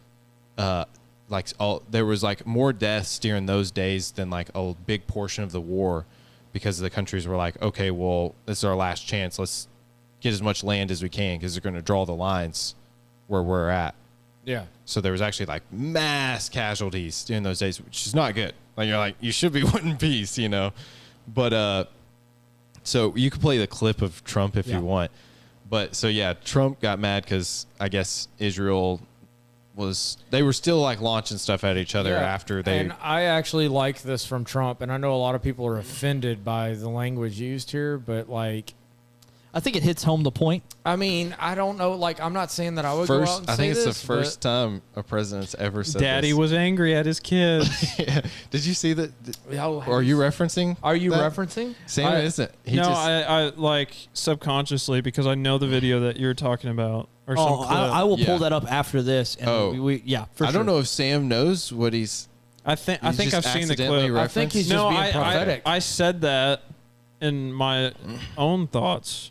there was like more deaths during those days than like a big portion of the war, because the countries were like, okay, well, this is our last chance. Let's get as much land as we can because they're going to draw the lines where we're at. Yeah. So there was actually like mass casualties during those days, which is not good. Like you're like, you should be wanting peace, But so you can play the clip of Trump if you want. But so yeah, Trump got mad because I guess Israel they were still like launching stuff at each other after they. And I actually like this from Trump, and I know a lot of people are offended by the language used here, but like, I think it hits home the point. I mean, I don't know. Like, I'm not saying that I would go out and I say think it's this, the first time a president's ever said Daddy this. was angry at his kids. Yeah. Did you see that? Oh, Are you referencing? Are you that? referencing? Sam isn't. I like subconsciously because I know the video that you're talking about. Or some clip. I will pull Yeah. that up after this. And we for I sure. don't know if Sam knows what he's. I think just I've seen the accidentally clip. I think he's just being prophetic. I said that in my own thoughts,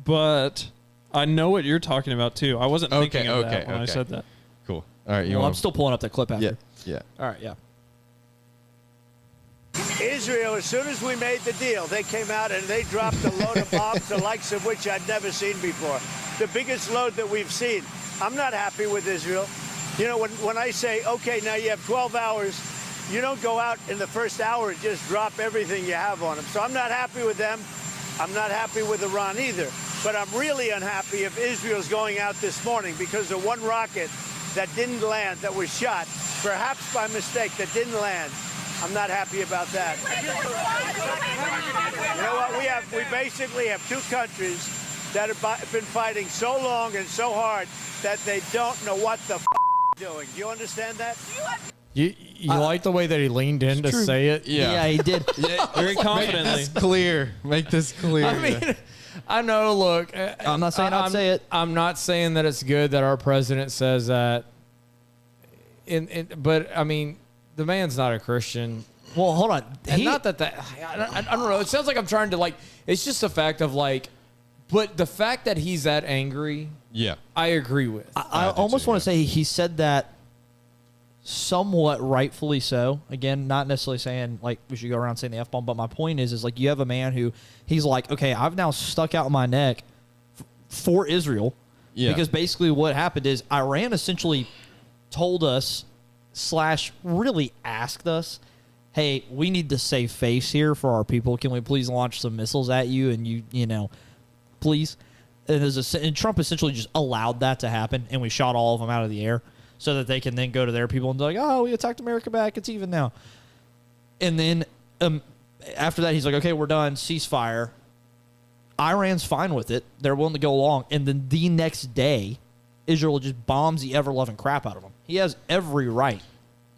but I know what you're talking about too. I wasn't thinking of that when I said that. Cool. All right. I'm still pulling up that clip after. Yeah. All right. Yeah. Israel, as soon as we made the deal, they came out and they dropped a load of bombs, the likes of which I'd never seen before. The biggest load that we've seen. I'm not happy with Israel. You know, when I say, okay, now you have 12 hours, you don't go out in the first hour and just drop everything you have on them. So I'm not happy with them. I'm not happy with Iran either. But I'm really unhappy if Israel's going out this morning because of one rocket that didn't land, that was shot, perhaps by mistake, that didn't land. I'm not happy about that. You know what? We basically have two countries that have been fighting so long and so hard that they don't know what the doing. Do you understand that? You like the way that he leaned in to say it? Yeah, he did. Very confidently. Make this clear. Make this clear. I mean, I know. Look, I'm not saying I'd say it. I'm not saying that it's good that our president says that. But I mean, the man's not a Christian. Well, hold on. And not that I don't know. It sounds like I'm trying to like. It's just a fact of like, but the fact that he's that angry, Yeah. I agree with. I almost want to say he said that somewhat rightfully so. Again, not necessarily saying like we should go around saying the F-bomb, but my point is like you have a man who he's like, okay, I've now stuck out my neck for Israel. Yeah. Because basically what happened is Iran essentially told us / really asked us, hey, we need to save face here for our people. Can we please launch some missiles at you? And you know, please. And Trump essentially just allowed that to happen, and we shot all of them out of the air so that they can then go to their people and be like, oh, we attacked America back. It's even now. And then after that, he's like, okay, we're done. Ceasefire. Iran's fine with it. They're willing to go along. And then the next day, Israel just bombs the ever-loving crap out of them. He has every right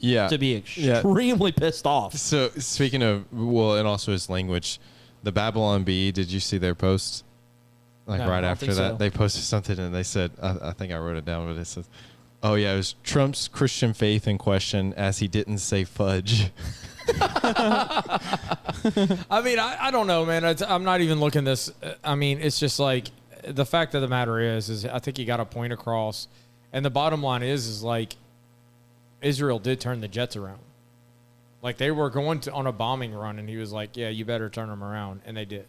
to be extremely pissed off. So speaking of, and also his language, the Babylon Bee, did you see their post? Like No, right I don't after think that, so. they posted something and they said, I think I wrote it down, but it says, oh yeah, it was Trump's Christian faith in question as he didn't say fudge. I mean, I don't know, man. I'm not even looking this. I mean, it's just like the fact of the matter is I think he got a point across. And the bottom line is like Israel did turn the jets around. Like they were going on a bombing run, and he was like, yeah, you better turn them around. And they did.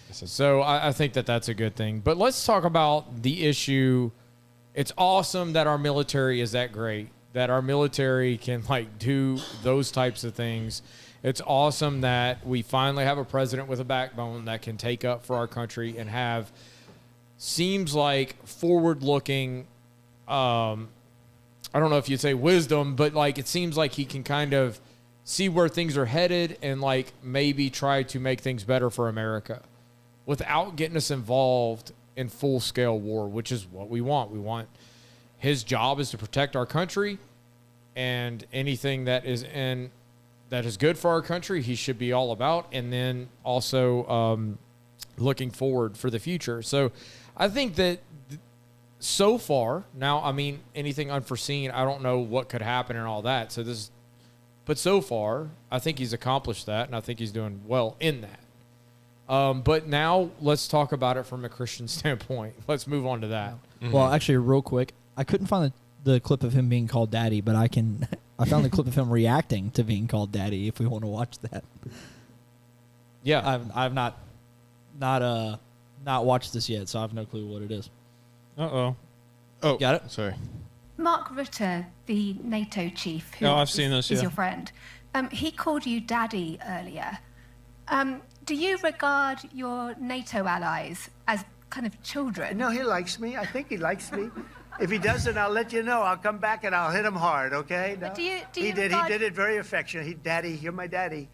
So I think that that's a good thing. But let's talk about the issue. It's awesome that our military is that great, that our military can like do those types of things. It's awesome that we finally have a president with a backbone that can take up for our country and have seems like forward-looking, I don't know if you'd say wisdom, but like it seems like he can kind of see where things are headed and like maybe try to make things better for America without getting us involved in full-scale war, which is what we want. We want his job is to protect our country, and anything that is good for our country, he should be all about, and then also looking forward for the future. So I think that so far, now, I mean, anything unforeseen, I don't know what could happen and all that. But so far, I think he's accomplished that, and I think he's doing well in that. But now let's talk about it from a Christian standpoint. Let's move on to that. Mm-hmm. Well, actually, real quick, I couldn't find the clip of him being called daddy, but I found the clip of him reacting to being called daddy if we want to watch that. Yeah. I've not watched this yet, so I have no clue what it is. Uh-oh. Oh, Got it? Sorry. Mark Rutte, the NATO chief, who I've seen this, is yeah. your friend, he called you daddy earlier. Do you regard your NATO allies as kind of children? No, he likes me. I think he likes me. If he doesn't, I'll let you know. I'll come back and I'll hit him hard, okay? No? But do you He did regard- it very affectionate. Daddy, you're my daddy.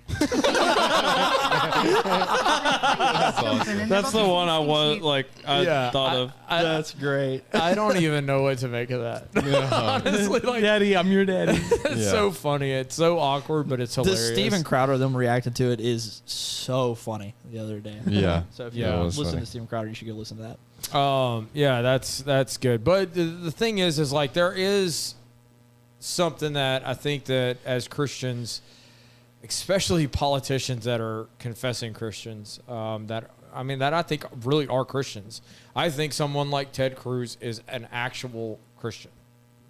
That's the one I was like. I thought of. That's great. I don't even know what to make of that. Honestly, like, Daddy, I'm your daddy. it's so funny. It's so awkward, but it's The hilarious. Steven Crowder, them reacting to it is so funny the other day. Yeah. So if you Yeah, it was listen funny. to Steven Crowder, you should go listen to that. Yeah, that's good. But the thing is like there is something that I think that as Christians, especially politicians that are confessing Christians, that I think really are Christians. I think someone like Ted Cruz is an actual Christian.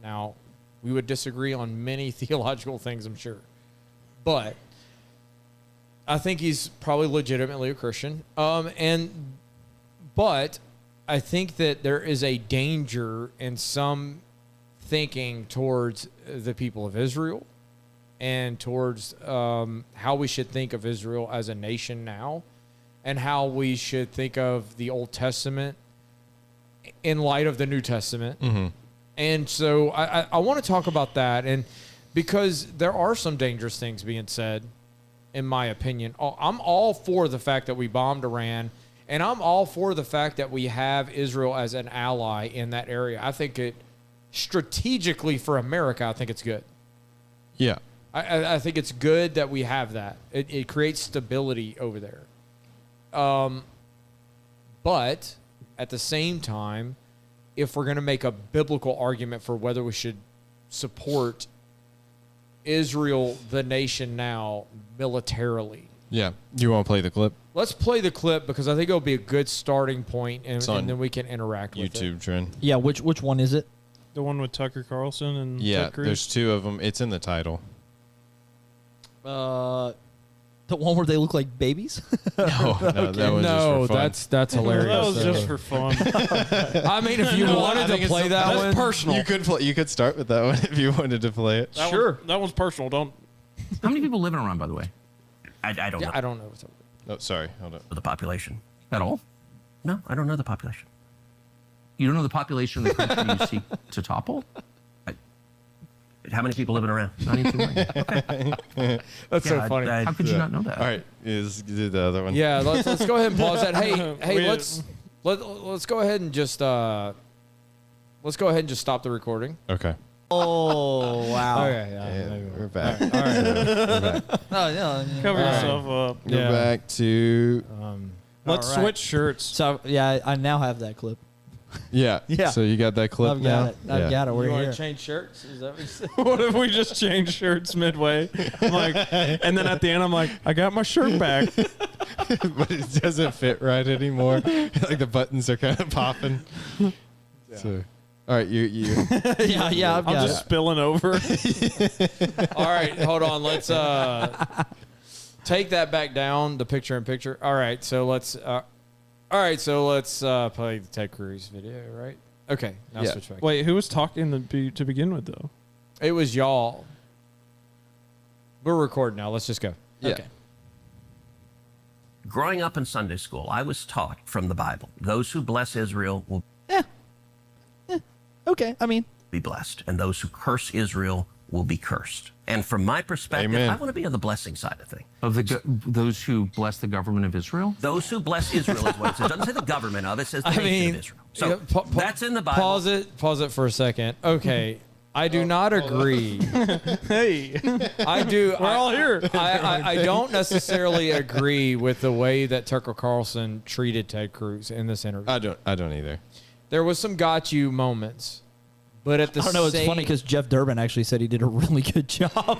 Now, we would disagree on many theological things, I'm sure, but I think he's probably legitimately a Christian. But I think that there is a danger in some thinking towards the people of Israel and towards how we should think of Israel as a nation now and how we should think of the Old Testament in light of the New Testament. Mm-hmm. And so I want to talk about that. And because there are some dangerous things being said, in my opinion. I'm all for the fact that we bombed Iran. And I'm all for the fact that we have Israel as an ally in that area. I think it strategically for America, I think it's good. Yeah. I think it's good that we have that. It creates stability over there. But at the same time, if we're going to make a biblical argument for whether we should support Israel, the nation now, militarily, Yeah. You want to play the clip? let's play the clip because I think it'll be a good starting point, and on then we can interact with it. YouTube trend. Yeah, which one is it? The one with Tucker Carlson and Yeah, Ted Cruz. there's two of them. It's in the title. The one where they look like babies? No, that was No, just for fun. that's hilarious. That was though. just for fun. I mean, if you wanted to play that one, personal. You could start with that one if you wanted to play it. That one's personal. Don't. How many people live in Iran, by the way? I don't know I don't know what's up. Oh, sorry. Hold on. the population at all. No, I don't know the population. You don't know the population of the country you seek to topple? How many people live in Iran? Not even 2 million. Okay. That's so funny. How could you not know that? All right. Do the other one. Yeah, let's go ahead and pause that. Hey, We- let's go ahead and just stop the recording. Okay. Oh, wow. Yeah, we're back. All right. No, yeah. Cover yourself up. Go Yeah. back to Let's All right. switch shirts. So, yeah, I now have that clip. yeah. Yeah. So you got that clip I've now. got it. I've got it. You We're want here. to change shirts? Is that what you said? What if we just change shirts midway? I'm like, and then at the end, I'm like, I got my shirt back. But it doesn't fit right anymore. Like the buttons are kind of popping. So, all right, you. yeah, I've I'm got just it. spilling over. All right, hold on. Let's take that back down. The picture in picture. All right, so let's. Play the Ted Cruz video. Right. Okay. Now Yeah. switch back. Wait, who was talking to begin with, though? It was y'all. We're recording now. Let's just go. Yeah. Okay. Growing up in Sunday school, I was taught from the Bible, those who bless Israel will Okay, I mean, be blessed, and those who curse Israel will be cursed. And from my perspective, Amen. I want to be on the blessing side of things. Of those who bless the government of Israel? Those who bless Israel is what it says. It doesn't say the government of it, says the nation of Israel. So yeah, that's in the Bible. Pause it for a second. Okay. I do not agree. Hey, I do. we're all here. I don't necessarily agree with the way that Tucker Carlson treated Ted Cruz in this interview. I don't either. There was some got you moments, but at the I don't know. It's same, funny because Jeff Durbin actually said he did a really good job.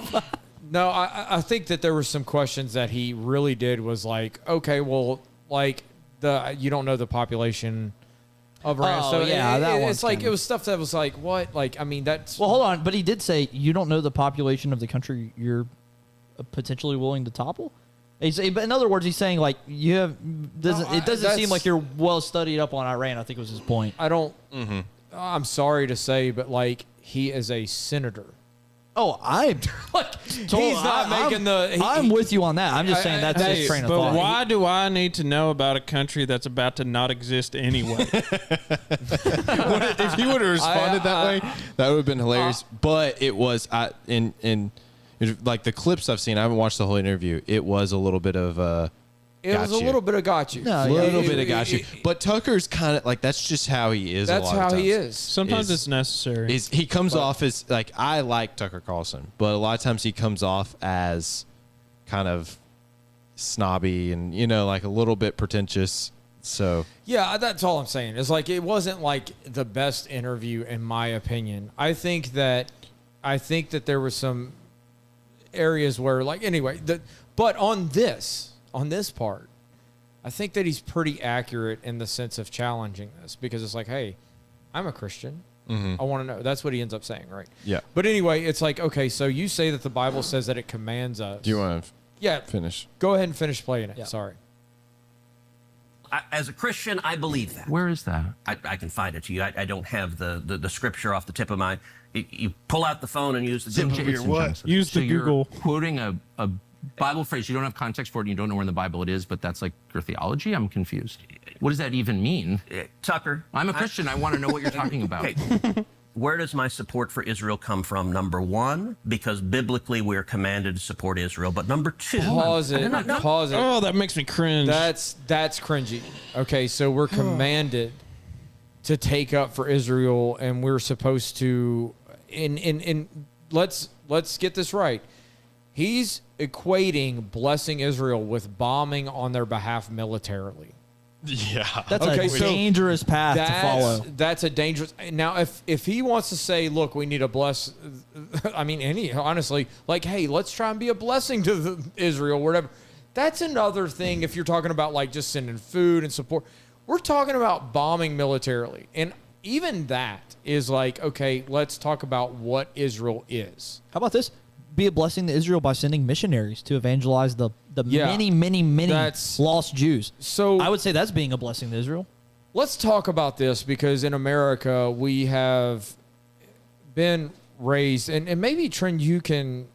No, I think that there were some questions that he really did was like, okay, well, like you don't know the population of Iran. Oh, so yeah, that one's it's like kinda- it was stuff that was like, what? Like, I mean, that's Well, hold on, but he did say you don't know the population of the country you're potentially willing to topple. But in other words, he's saying like you have doesn't. It doesn't seem like you're well studied up on Iran. I think was his point. I don't. I'm sorry to say, but like he is a senator. Oh, I'm like He's not making I'm with you on that. I'm just saying that's his train of but thought. why do I need to know about a country that's about to not exist anyway? If he would have responded that way, that would have been hilarious. But it was in like the clips I've seen. I haven't watched the whole interview. It was a little bit of It was a little bit of got you. No, a little bit of got you. But Tucker's kind of like that's just how he is. That's a lot how of he times. is. Sometimes it's necessary. He comes off as like I like Tucker Carlson, but a lot of times he comes off as kind of snobby and like a little bit pretentious. So Yeah, that's all I'm saying. It's like it wasn't like the best interview in my opinion. I think that there were some areas where like anyway, but on this part, I think that he's pretty accurate in the sense of challenging this because it's like, hey, I'm a Christian. I want to know. That's what he ends up saying, right? Yeah. But anyway, it's like, okay, so you say that the Bible says that it commands us. do you want to finish? Go ahead and finish playing it. Yeah. Sorry. As a Christian, I believe that. Where is that? I can find it to you. I don't have the scripture off the tip of my. You pull out the phone and use the tip of your what? Use the you're Google. quoting a Bible phrase. You don't have context for it and you don't know where in the Bible it is, but that's like your theology? I'm confused. What does that even mean? Tucker. I'm a Christian. I want to know what you're talking about. Okay. Where does my support for Israel come from? Number one, because biblically we're commanded to support Israel. But number two, Pause it. Pause it. Oh, that makes me cringe. That's cringy. Okay, so we're commanded to take up for Israel, and we're supposed to. In let's get this right. He's equating blessing Israel with bombing on their behalf militarily. Yeah. That's Okay, a so dangerous path to follow. That's a dangerous. Now, if he wants to say, look, we need to bless. I mean, honestly, like, hey, let's try and be a blessing to Israel, whatever. That's another thing. If you're talking about like just sending food and support, we're talking about bombing militarily, and even that is like, okay, let's talk about what Israel is. How about this? Be a blessing to Israel by sending missionaries to evangelize the Yeah. many That's- lost Jews. So I would say that's being a blessing to Israel. let's talk about this because in America we have been raised, and maybe Trent, you can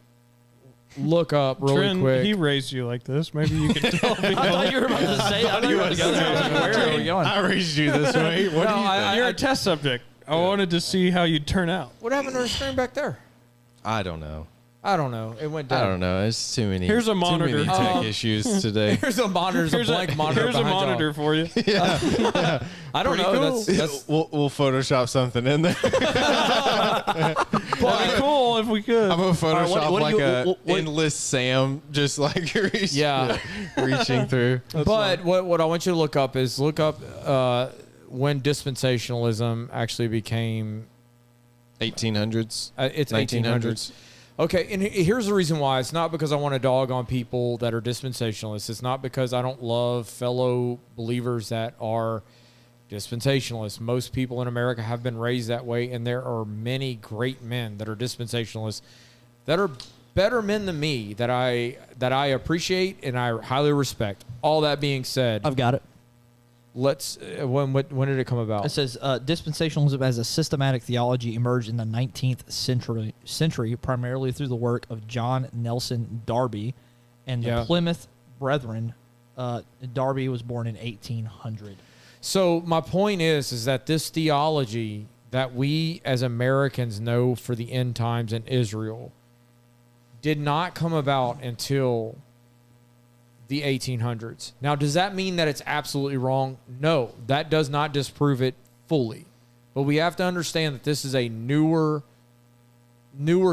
look up really Trent, quick. he raised you like this. Maybe you can tell me. I thought you were about to say. I thought you were about to go there. I was like, where are we going? I raised you this way. What No, do you think? You're a test subject. I wanted to see how you'd turn out. What happened to our screen back there? I don't know. I don't know. It went down. I don't know. There's too many. Here's a Too monitor. many tech issues today. Here's a monitor. There's a blank monitor. Here's a behind y'all. monitor for you. I don't Pretty know. cool. That's we'll Photoshop something in there. That'd be cool if we could. I'm gonna Photoshop what do like you- a what- endless Sam, just like Yeah. reaching through. But what I want you to look up when dispensationalism actually became 1800s. it's 1900s. 1800s. Okay, and here's the reason why. It's not because I want to dog on people that are dispensationalists. It's not because I don't love fellow believers that are dispensationalists. Most people in America have been raised that way, and there are many great men that are dispensationalists that are better men than me that I appreciate and I highly respect. All that being said, I've got it. let's when did it come about? It says dispensationalism as a systematic theology emerged in the 19th century, primarily through the work of John Nelson Darby and the Yeah. Plymouth Brethren. Darby was born in 1800. So my point is that this theology that we as Americans know for the end times in Israel did not come about until the 1800s. Now, does that mean that it's absolutely wrong? No, that does not disprove it fully. But we have to understand that this is a newer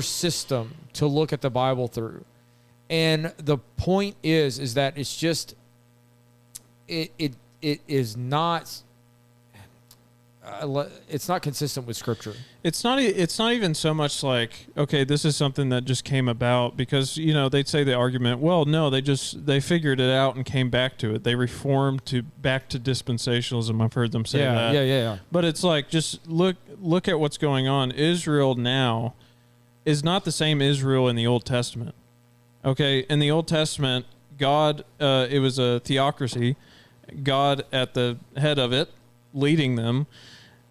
system to look at the Bible through. And the point is that it's just it is not it's not consistent with Scripture. It's not even so much like, okay, this is something that just came about because, they'd say the argument, well, no, they figured it out and came back to it. They reformed back to dispensationalism. I've heard them say that. Yeah. But it's like, just look at what's going on. Israel now is not the same Israel in the Old Testament. Okay, in the Old Testament, God, it was a theocracy. God at the head of it, leading them.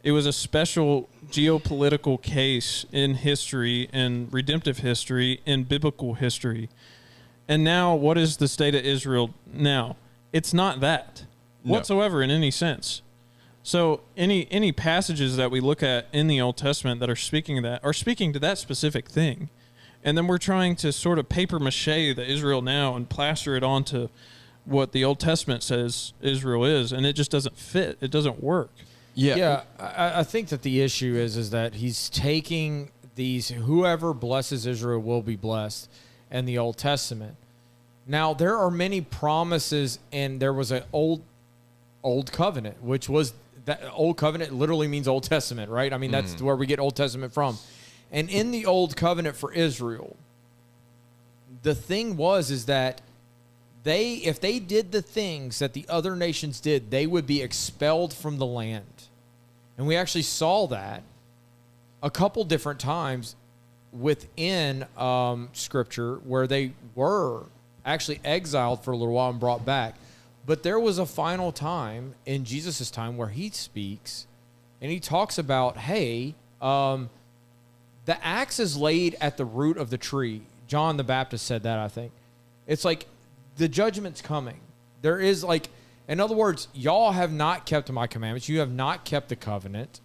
It was a special geopolitical case in history, in redemptive history, in biblical history. And now, what is the state of Israel now? It's not that whatsoever in any sense. So any passages that we look at in the Old Testament that are speaking to that specific thing. And then we're trying to sort of paper mache the Israel now and plaster it onto what the Old Testament says Israel is, and it just doesn't fit. It doesn't work. Yeah. I think that the issue is that he's taking these, whoever blesses Israel will be blessed, in the Old Testament. Now, there are many promises, and there was an old covenant, which was, that Old Covenant literally means Old Testament, right? I mean, that's where we get Old Testament from. And in the Old Covenant for Israel, the thing is that if they did the things that the other nations did, they would be expelled from the land. And we actually saw that a couple different times within Scripture where they were actually exiled for a little while and brought back. But there was a final time in Jesus' time where he speaks and he talks about, hey, the axe is laid at the root of the tree. John the Baptist said that, I think. It's like the judgment's coming. There is like, in other words, y'all have not kept my commandments. You have not kept the covenant.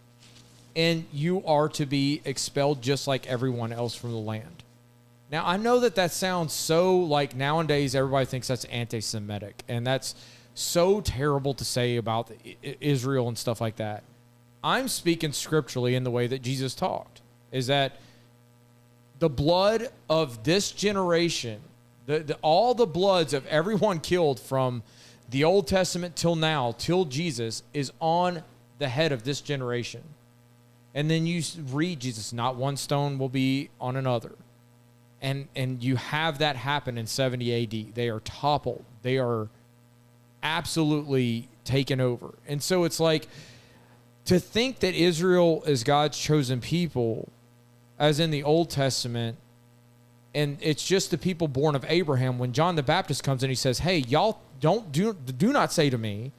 And you are to be expelled just like everyone else from the land. Now, I know that sounds so like nowadays everybody thinks that's anti-Semitic. And that's so terrible to say about Israel and stuff like that. I'm speaking scripturally in the way that Jesus talked. Is that the blood of this generation, all the bloods of everyone killed from the Old Testament till now, till Jesus, is on the head of this generation. And then you read Jesus, not one stone will be on another. And you have that happen in 70 AD. They are toppled. They are absolutely taken over. And so it's like, to think that Israel is God's chosen people, as in the Old Testament, and it's just the people born of Abraham, when John the Baptist comes in, he says, hey, y'all do not say to me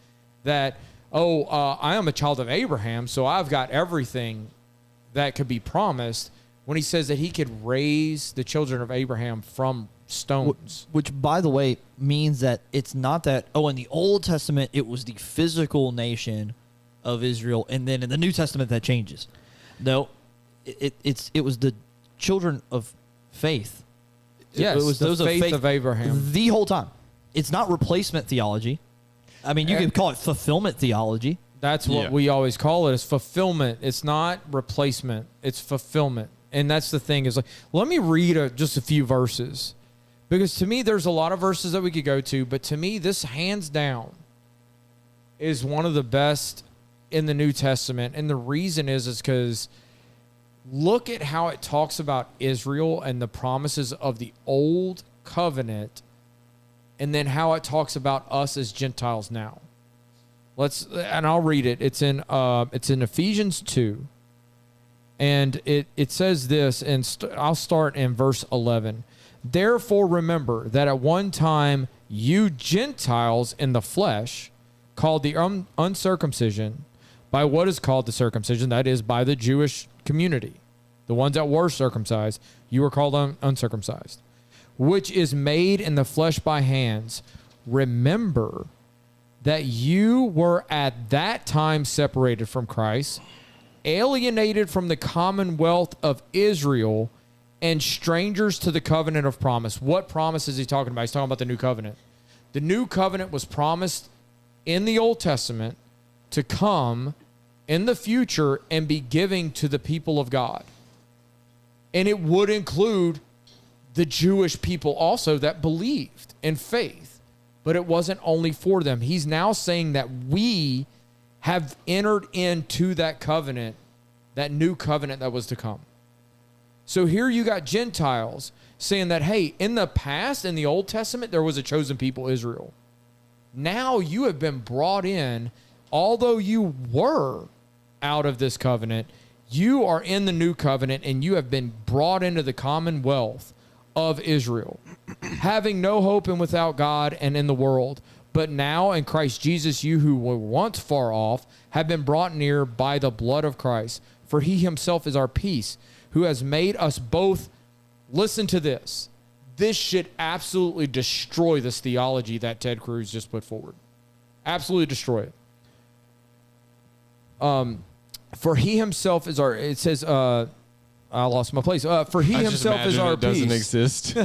that, I am a child of Abraham, so I've got everything that could be promised, when he says that he could raise the children of Abraham from stones. Which, by the way, means that it's not that, in the Old Testament, it was the physical nation of Israel, and then in the New Testament, that changes. No, it was the children of faith. Yes, it was the those faith of faith of Abraham. The whole time. It's not replacement theology. I mean, you could call it fulfillment theology. That's what we always call it, is fulfillment. It's not replacement. It's fulfillment. And that's the thing, is like, let me read just a few verses. Because to me, there's a lot of verses that we could go to, but to me, this hands down is one of the best in the New Testament. And the reason is because look at how it talks about Israel and the promises of the Old Covenant, and then how it talks about us as Gentiles now. And I'll read it. It's in Ephesians 2. And it says this, and I'll start in verse 11. Therefore remember that at one time you Gentiles in the flesh, called the uncircumcision by what is called the circumcision, that is, by the Jewish community, the ones that were circumcised, you were called uncircumcised, which is made in the flesh by hands. Remember that you were at that time separated from Christ, alienated from the commonwealth of Israel, and strangers to the covenant of promise. What promise is he talking about? He's talking about the new covenant. The new covenant was promised in the Old Testament to come in the future and be giving to the people of God. And it would include the Jewish people also that believed in faith, but it wasn't only for them. He's now saying that we have entered into that covenant, that new covenant that was to come. So here you got Gentiles saying that, hey, in the past, in the Old Testament, there was a chosen people, Israel. Now you have been brought in, although you were out of this covenant, you are in the new covenant, and you have been brought into the commonwealth of Israel, having no hope and without God and in the world. But now in Christ Jesus, you who were once far off have been brought near by the blood of Christ. For he himself is our peace, who has made us both. Listen to this. This should absolutely destroy this theology that Ted Cruz just put forward. Absolutely destroy it. For he himself is our, it says, I lost my place. For he himself is our peace. Doesn't exist.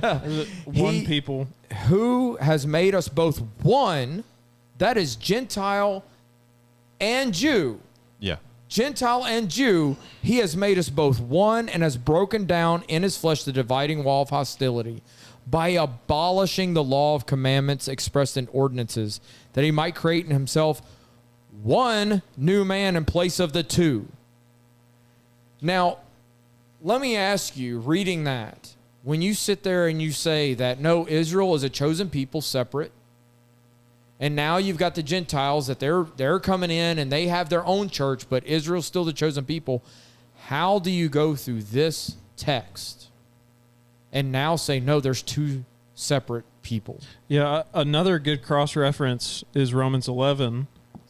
One people. Who has made us both one, that is Gentile and Jew. Yeah. Gentile and Jew, he has made us both one and has broken down in his flesh the dividing wall of hostility by abolishing the law of commandments expressed in ordinances, that he might create in himself one new man in place of the two. Now, let me ask you, reading that, when you sit there and you say that, no, Israel is a chosen people separate, and now you've got the Gentiles that they're coming in and they have their own church, but Israel's still the chosen people, how do you go through this text and now say, no, there's two separate people? Yeah, another good cross-reference is Romans 11,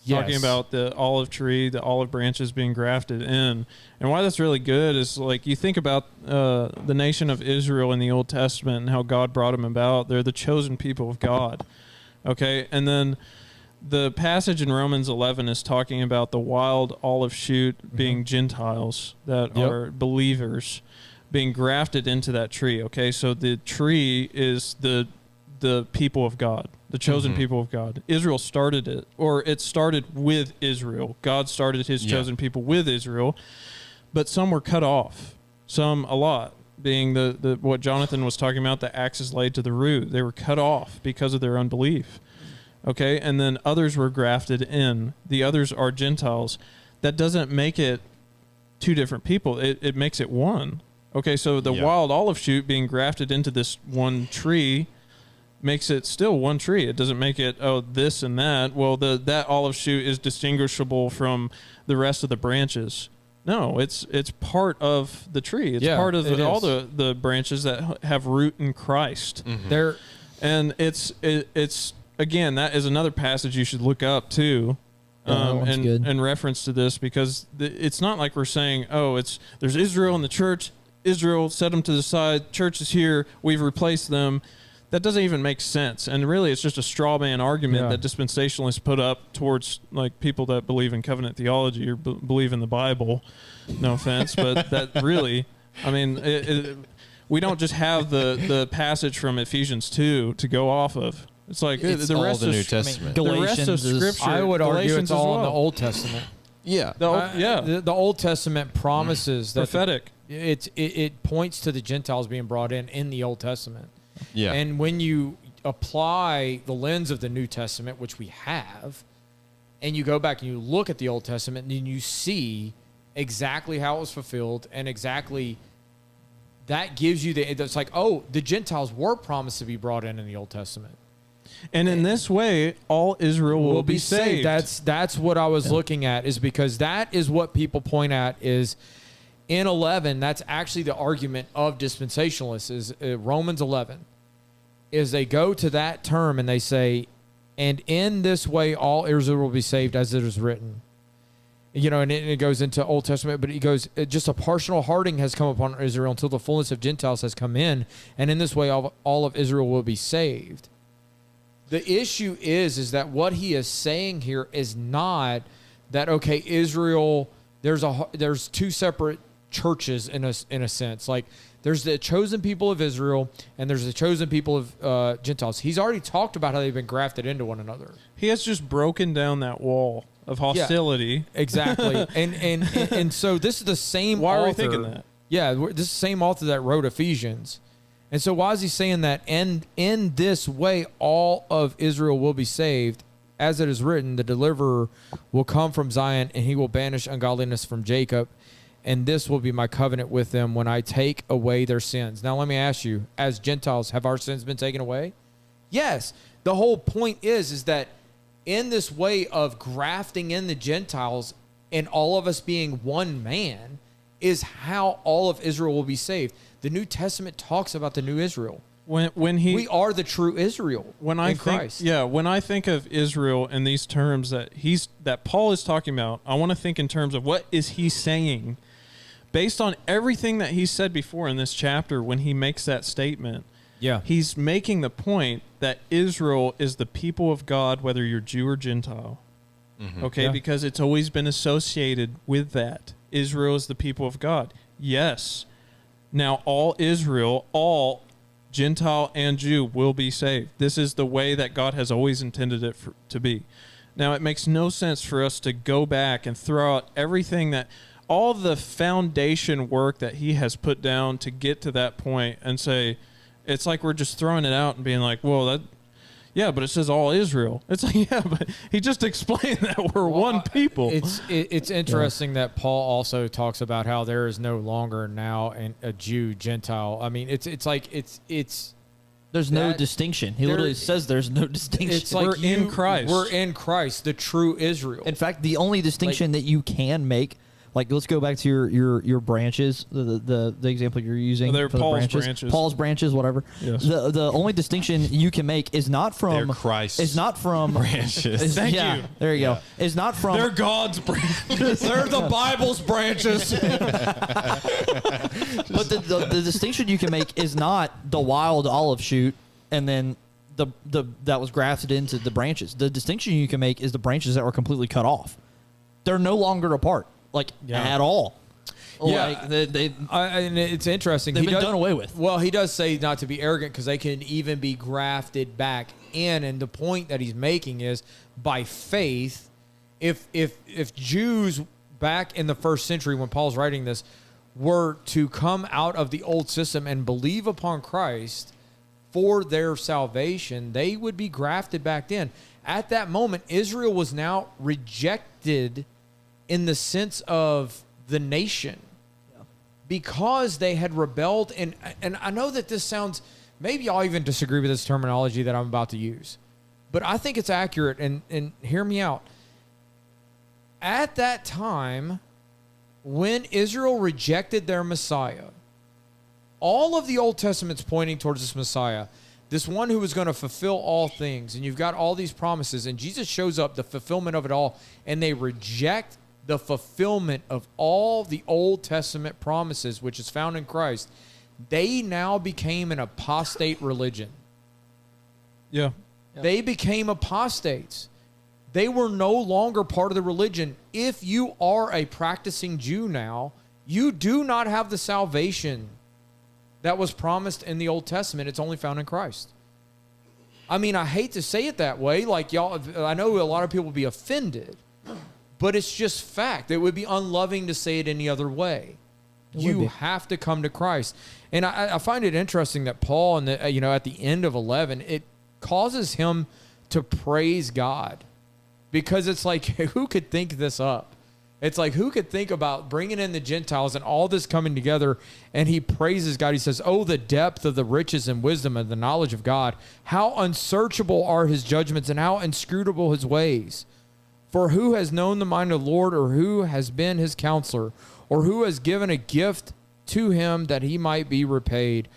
talking about the olive tree, the olive branches being grafted in. And why that's really good is, like, you think about the nation of Israel in the Old Testament and how God brought them about. They're the chosen people of God. Okay, and then the passage in Romans 11 is talking about the wild olive shoot being Gentiles that are believers being grafted into that tree. Okay, so the tree is the people of God, the chosen people of God. Israel started it, or it started with Israel. God started his chosen people with Israel, but some were cut off, some a lot. Being the what Jonathan was talking about, the axe is laid to the root. They were cut off because of their unbelief. Okay, and then others were grafted in. The others are Gentiles. That doesn't make it two different people. It makes it one. Okay, so the wild olive shoot being grafted into this one tree makes it still one tree. It doesn't make it, oh, this and that. Well, that olive shoot is distinguishable from the rest of the branches. No, it's part of the tree. It's part of all the branches that have root in Christ. There, and it's again, that is another passage you should look up too, in reference to this, because it's not like we're saying, oh, there's Israel in the church. Israel set them to the side. Church is here. We've replaced them. That doesn't even make sense. And really, it's just a straw man argument that dispensationalists put up towards, like, people that believe in covenant theology or believe in the Bible. No offense, but that really, I mean, we don't just have the passage from Ephesians 2 to go off of. It's like it's the all rest the of New Testament. The rest of Scripture. I would argue Galatians it's all in well. the Old Testament. Yeah. The Old Testament promises that prophetic. It points to the Gentiles being brought in the Old Testament. Yeah. And when you apply the lens of the New Testament, which we have, and you go back and you look at the Old Testament, and you see exactly how it was fulfilled, and exactly that gives you it's like, oh, the Gentiles were promised to be brought in the Old Testament. And in this way, all Israel will be saved. That's what I was looking at, is because that is what people point at is in 11, that's actually the argument of dispensationalists, is Romans 11, is they go to that term and they say, and in this way all Israel will be saved, as it is written. You know, and it goes into Old Testament, but he goes, just a partial hardening has come upon Israel until the fullness of Gentiles has come in, and in this way all of Israel will be saved. The issue is that what he is saying here is not that, okay, Israel, there's two separate churches in a sense. Like, there's the chosen people of Israel and there's the chosen people of Gentiles. He's already talked about how they've been grafted into one another. He has just broken down that wall of hostility. Yeah, exactly. and so this is the same Why author. are we thinking that? Yeah, this is the same author that wrote Ephesians. And so why is he saying that? And in this way, all of Israel will be saved. As it is written, the deliverer will come from Zion, and he will banish ungodliness from Jacob. And this will be my covenant with them when I take away their sins. Now, let me ask you, as Gentiles, have our sins been taken away? Yes. The whole point is that in this way of grafting in the Gentiles and all of us being one man is how all of Israel will be saved. The New Testament talks about the new Israel. we are the true Israel when I in think, Christ. yeah, when I think of Israel in these terms that Paul is talking about, I want to think in terms of what is he saying based on everything that he said before in this chapter. When he makes that statement, Yeah. he's making the point that Israel is the people of God, whether you're Jew or Gentile. Okay, Yeah. because it's always been associated with that. Israel is the people of God. Yes. Now, all Israel, all Gentile and Jew will be saved. This is the way that God has always intended it to be. Now, it makes no sense for us to go back and throw out everything that, all the foundation work that he has put down to get to that point and say, it's like we're just throwing it out and being like, well, yeah, but it says all Israel. It's like, yeah, but he just explained that we're one people. It's interesting that Paul also talks about how there is no longer now a Jew, Gentile. I mean, it's like There's no that- distinction. He there- literally says there's no distinction. it's like We're in Christ. We're in Christ, the true Israel. In fact, the only distinction that you can make, like, let's go back to your branches, the example you're using. They're for the Paul's branches. Paul's branches, whatever. Yes. The only distinction you can make is not from They're Christ's Is not from branches. Thank yeah, you. there you go. Is not from They're God's branches. They're the Bible's branches. But the distinction you can make is not the wild olive shoot and then the that was grafted into the branches. The distinction you can make is the branches that were completely cut off. They're no longer apart, like at all. Yeah. Like they And it's interesting. They've been done away with. Well, he does say not to be arrogant because they can even be grafted back in. And the point that he's making is by faith, if Jews back in the first century when Paul's writing this were to come out of the old system and believe upon Christ for their salvation, they would be grafted back in. At that moment, Israel was now rejected in the sense of the nation because they had rebelled. And I know that this sounds, maybe I'll even disagree with this terminology that I'm about to use, but I think it's accurate, and hear me out. At that time, when Israel rejected their Messiah, all of the Old Testament's pointing towards this Messiah, this one who was going to fulfill all things, and you've got all these promises, and Jesus shows up, the fulfillment of it all, and they reject the fulfillment of all the Old Testament promises, which is found in Christ. They now became an apostate religion. Yeah. They became apostates. They were no longer part of the religion. If you are a practicing Jew now, you do not have the salvation that was promised in the Old Testament. It's only found in Christ. I mean, I hate to say it that way. Like, y'all, I know a lot of people will be offended, but it's just fact. It would be unloving to say it any other way. You have to come to Christ. And I find it interesting that Paul, at the end of 11, it causes him to praise God. Because it's like, who could think this up? It's like, who could think about bringing in the Gentiles and all this coming together? And he praises God. He says, oh, the depth of the riches and wisdom and the knowledge of God. How unsearchable are his judgments and how inscrutable his ways. For who has known the mind of the Lord, or who has been his counselor, or who has given a gift to him that he might be repaid?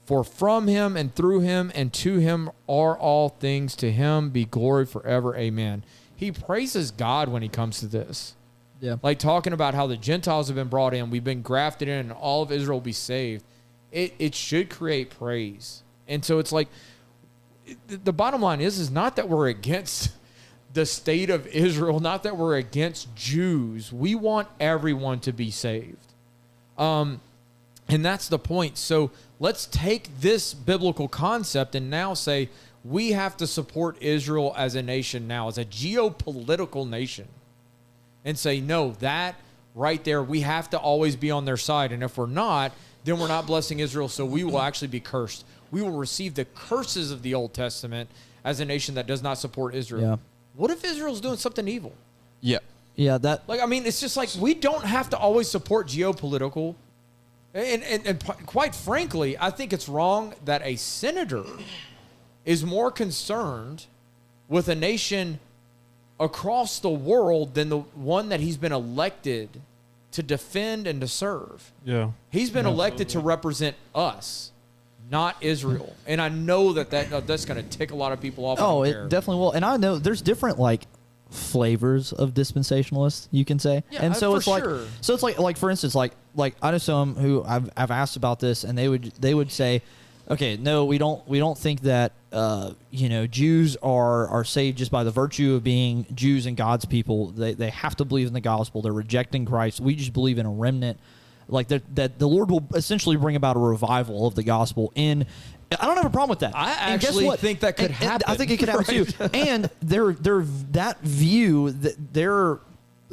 For from him and through him and to him are all things. To him be glory forever. Amen. He praises God when he comes to this. Yeah. Like talking about how the Gentiles have been brought in, we've been grafted in, and all of Israel will be saved. It should create praise. And so it's like, the bottom line is not that we're against the state of Israel, not that we're against Jews. We want everyone to be saved. And that's the point. So let's take this biblical concept and now say we have to support Israel as a nation now, as a geopolitical nation. And say, no, that right there, we have to always be on their side. And if we're not, then we're not blessing Israel, so we will actually be cursed. We will receive the curses of the Old Testament as a nation that does not support Israel. Yeah. What if Israel's doing something evil? Yeah. Yeah, that Like, I mean, it's just like we don't have to always support geopolitical. And quite frankly, I think it's wrong that a senator is more concerned with a nation across the world than the one that he's been elected to defend and to serve. Yeah. He's been elected to represent us, not Israel. And I know that's going to tick a lot of people off. Oh, it definitely will. And I know there's different flavors of dispensationalists, you can say. Yeah, and so for it's like sure. so it's like for instance like I know some who I've asked about this, and they would say, okay, no, we don't think that Jews are saved just by the virtue of being Jews and God's people. They have to believe in the gospel. They're rejecting Christ. We just believe in a remnant, like that the Lord will essentially bring about a revival of the gospel in. I don't have a problem with that. I And guess actually what? think that could happen. I think it could happen too. And their that view, their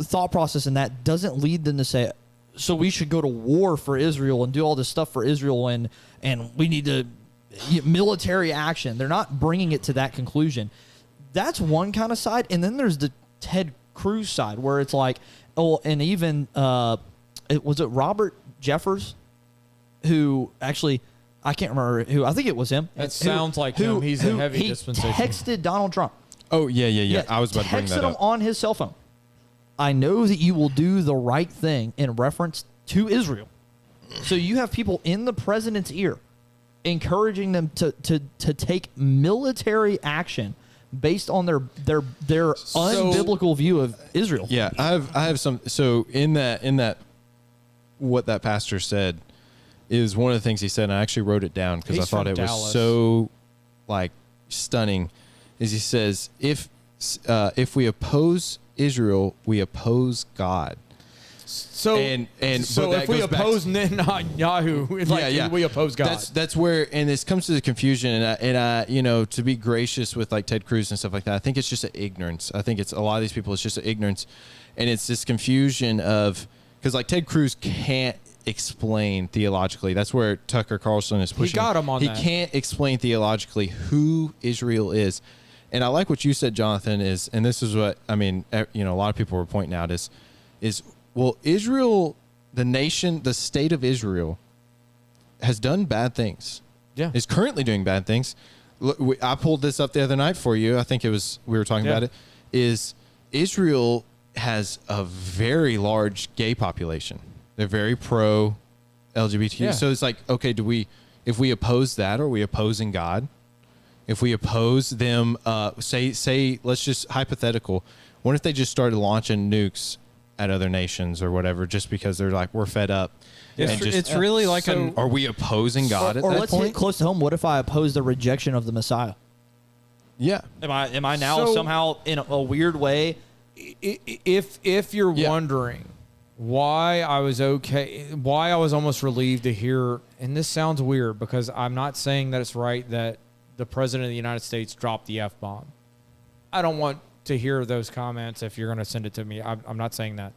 thought process in that doesn't lead them to say, so we should go to war for Israel and do all this stuff for Israel and we need to military action. They're not bringing it to that conclusion. That's one kind of side. And then there's the Ted Cruz side where it's like, oh, and even was it Robert Jeffers who actually, I can't remember who. I think it was him. That sounds like him. He's a heavy dispensational. He texted Donald Trump. Oh, yeah. I was about to bring that Texted him up. on his cell phone. I know that you will do the right thing in reference to Israel. So you have people in the president's ear encouraging them to take military action based on their unbiblical view of Israel. Yeah, I have some. So in that, what that pastor said is one of the things he said, and I actually wrote it down because I He's thought from it Dallas. was so stunning. Is he says if we oppose Israel, we oppose God. So but that if we goes back oppose Netanyahu, we oppose God. That's where, and this comes to the confusion, and I to be gracious with Ted Cruz and stuff like that. I think it's just an ignorance. I think it's a lot of these people. It's just an ignorance, and it's this confusion of because Ted Cruz can't explain theologically. That's where Tucker Carlson is pushing. He got him on He that. can't explain theologically who Israel is, and I like what you said, Jonathan. And this is what I mean. A lot of people were pointing out is. Well, Israel, the nation, the state of Israel, has done bad things. Yeah. Is currently doing bad things. Look, I pulled this up the other night for you. I think we were talking about it. Is Israel has a very large gay population. They're very pro LGBTQ. Yeah. So it's like, okay, if we oppose that, are we opposing God? If we oppose them, say, let's just hypothetical. What if they just started launching nukes at other nations or whatever, just because they're like, we're fed up? Yeah, and it's really like are we opposing God at or that let's point? hit close to home. What if I oppose the rejection of the Messiah? Yeah. Am I now somehow in a weird way? If you're wondering why I was almost relieved to hear, and this sounds weird because I'm not saying that it's right that the president of the United States dropped the F-bomb. I don't want to hear those comments if you're going to send it to me. I'm not saying that.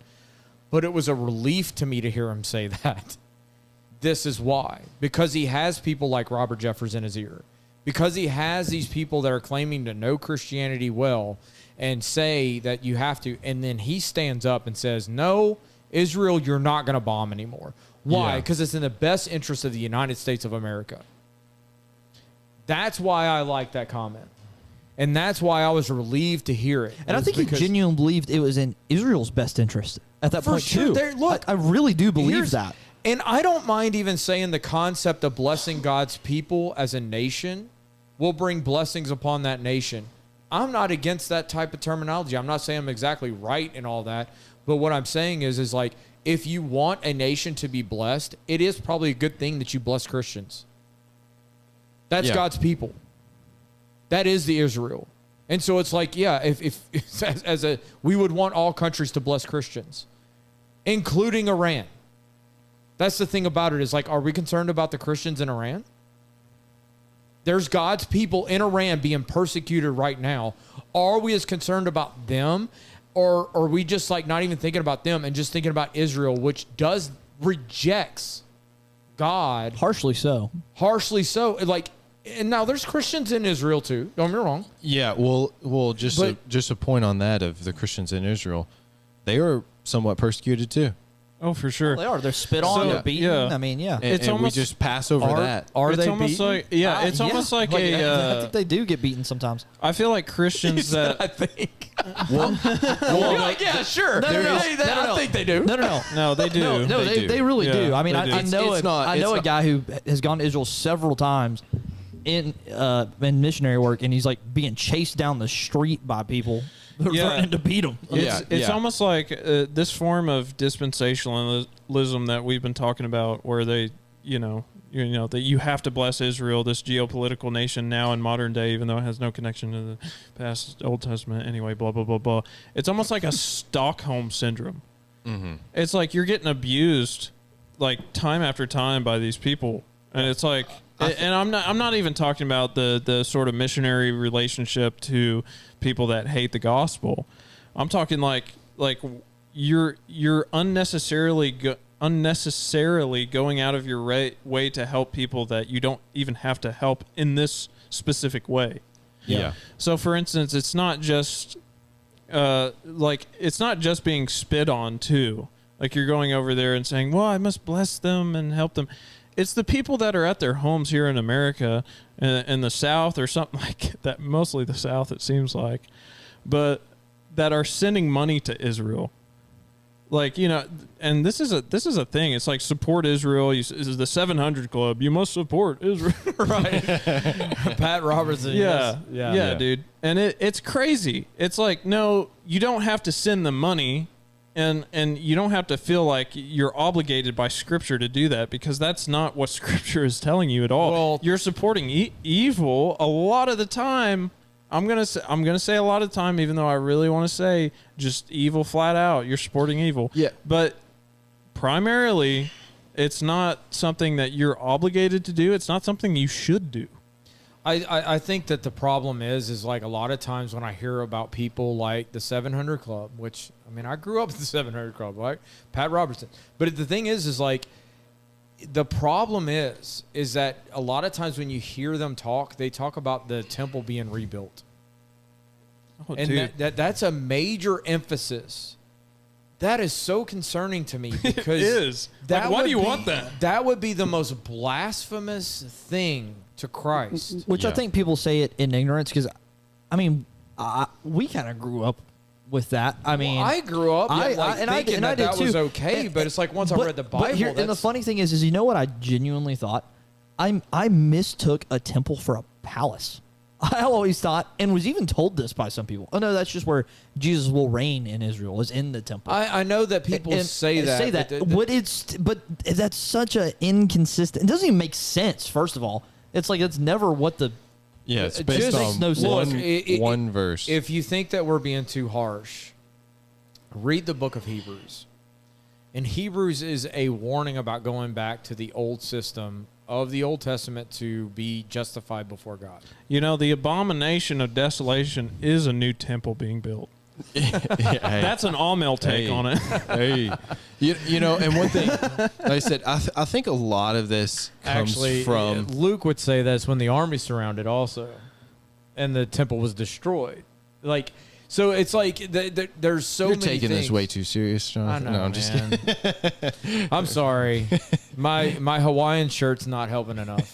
But it was a relief to me to hear him say that. This is why. Because he has people like Robert Jeffers in his ear. Because he has these people that are claiming to know Christianity well and say that you have to. And then he stands up and says, no, Israel, you're not going to bomb anymore. Why? Because it's in the best interest of the United States of America. That's why I like that comment. And that's why I was relieved to hear it. And I think he genuinely believed it was in Israel's best interest at that point, too. Look, I really do believe that. And I don't mind even saying the concept of blessing God's people as a nation will bring blessings upon that nation. I'm not against that type of terminology. I'm not saying I'm exactly right in all that. But what I'm saying is like, if you want a nation to be blessed, it is probably a good thing that you bless Christians. That's God's people. That is the Israel. And so it's like, if we would want all countries to bless Christians, including Iran. That's the thing about it is like, are we concerned about the Christians in Iran? There's God's people in Iran being persecuted right now. Are we as concerned about them, or are we just like not even thinking about them and just thinking about Israel, which rejects God? Harshly so. Like, and now there's Christians in Israel too. Don't get me wrong. Yeah, well, just a point on that of the Christians in Israel, they are somewhat persecuted too. Oh, for sure. They are. They're spit on. So, They're beaten. yeah. I mean, yeah. And, It's and almost- we just pass over that. Are it's they almost beaten? like it's almost like I a. think they do get beaten sometimes. I feel like Christians that I think. Well, You're like, yeah, sure. No, no, no. I think they do. No, no, no. no, they do. No, they really Yeah, do. I mean, they do. I know It's not- I know it's a guy who has gone to Israel several times in missionary work, and he's like being chased down the street by people Yeah. threatening to beat him. It's almost like this form of dispensationalism that we've been talking about, where they, you know that you have to bless Israel, this geopolitical nation now in modern day, even though it has no connection to the past Old Testament. Anyway, blah blah blah blah. It's almost like a Stockholm syndrome. Mm-hmm. It's like you're getting abused, like time after time by these people, and it's like. And I'm not even talking about the sort of missionary relationship to people that hate the gospel. I'm talking like you're unnecessarily going out of your way to help people that you don't even have to help in this specific way. Yeah. So for instance, it's not just it's not just being spit on too. Like you're going over there and saying, "Well, I must bless them and help them." It's the people that are at their homes here in America, in the South or something like that, mostly the South, it seems like, but that are sending money to Israel. Like, and this is a thing. It's like support Israel. This is the 700 Club. You must support Israel. Right. Pat Robertson. Yeah. Yes. Yeah, dude. And it's crazy. It's like, no, you don't have to send them money. And you don't have to feel like you're obligated by Scripture to do that, because that's not what Scripture is telling you at all. Well, you're supporting evil a lot of the time. I'm gonna say a lot of the time, even though I really want to say just evil flat out. You're supporting evil. Yeah. But primarily, it's not something that you're obligated to do. It's not something you should do. I think that the problem is like a lot of times when I hear about people like the 700 Club, which, I mean, I grew up with the 700 Club, like Pat Robertson. But the thing is like the problem is that a lot of times when you hear them talk, they talk about the temple being rebuilt. Oh, And dude. that's a major emphasis. That is so concerning to me because It is. Like, why do you want that? That would be the most blasphemous thing to Christ. Which I Yeah. think people say it in ignorance because, I mean, we kind of grew up with that. I mean, I grew up thinking that was okay, but it's like once I read the Bible, and the funny thing is you know what I genuinely thought? I mistook a temple for a palace. I always thought, and was even told this by some people. Oh no, that's just where Jesus will reign in Israel, is in the temple. I know that people say that. But that's such a inconsistent. It doesn't even make sense. First of all, it's like it's never what the. Yeah, it's It based just on makes no sense. one verse. If you think that we're being too harsh, read the book of Hebrews. And Hebrews is a warning about going back to the old system of the Old Testament to be justified before God. The abomination of desolation is a new temple being built. That's an all-male take on it. Hey, and one thing, like I said, I think a lot of this comes from Luke would say that's when the army surrounded also, and the temple was destroyed. Like, so it's like there's so You're many taking things. this way too serious, Jonathan. I know, No, I'm just kidding. I'm sorry. My Hawaiian shirt's not helping enough.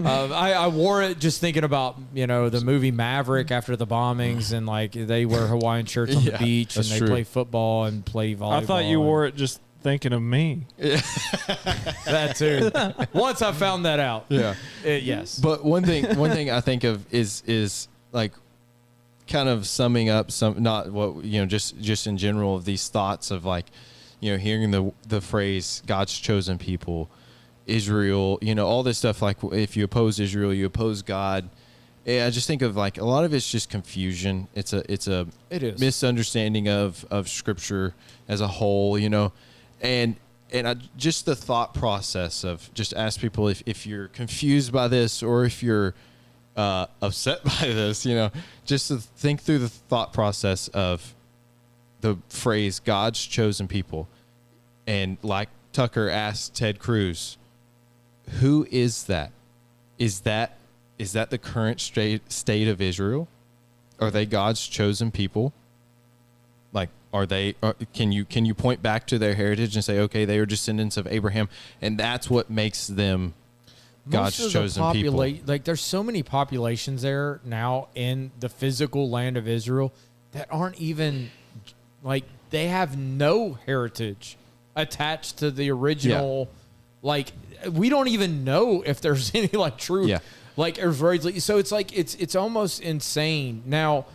I wore it just thinking about, the movie Maverick after the bombings, and like they wear Hawaiian shirts on the Yeah, beach and that's they true. play football and play volleyball. I thought you wore it just thinking of me. that too. Once I found that out. Yeah. Yes. But one thing I think of is like kind of summing up just in general of these thoughts of like, hearing the phrase God's chosen people, Israel, all this stuff. Like if you oppose Israel, you oppose God. I just think of like a lot of it's just confusion. It is misunderstanding of Scripture as a whole, and just the thought process of just ask people if you're confused by this or if you're upset by this, just to think through the thought process of the phrase God's chosen people. And like Tucker asked Ted Cruz, who is that? Is that the current state of Israel? Are they God's chosen people? Like, can you point back to their heritage and say, okay, they are descendants of Abraham, and that's what makes them God's Most of the chosen people? Like, there's so many populations there now in the physical land of Israel that aren't even, like, they have no heritage attached to the original. Like, we don't even know if there's any, like, true, like, Israeli. So it's like, it's almost insane. Now,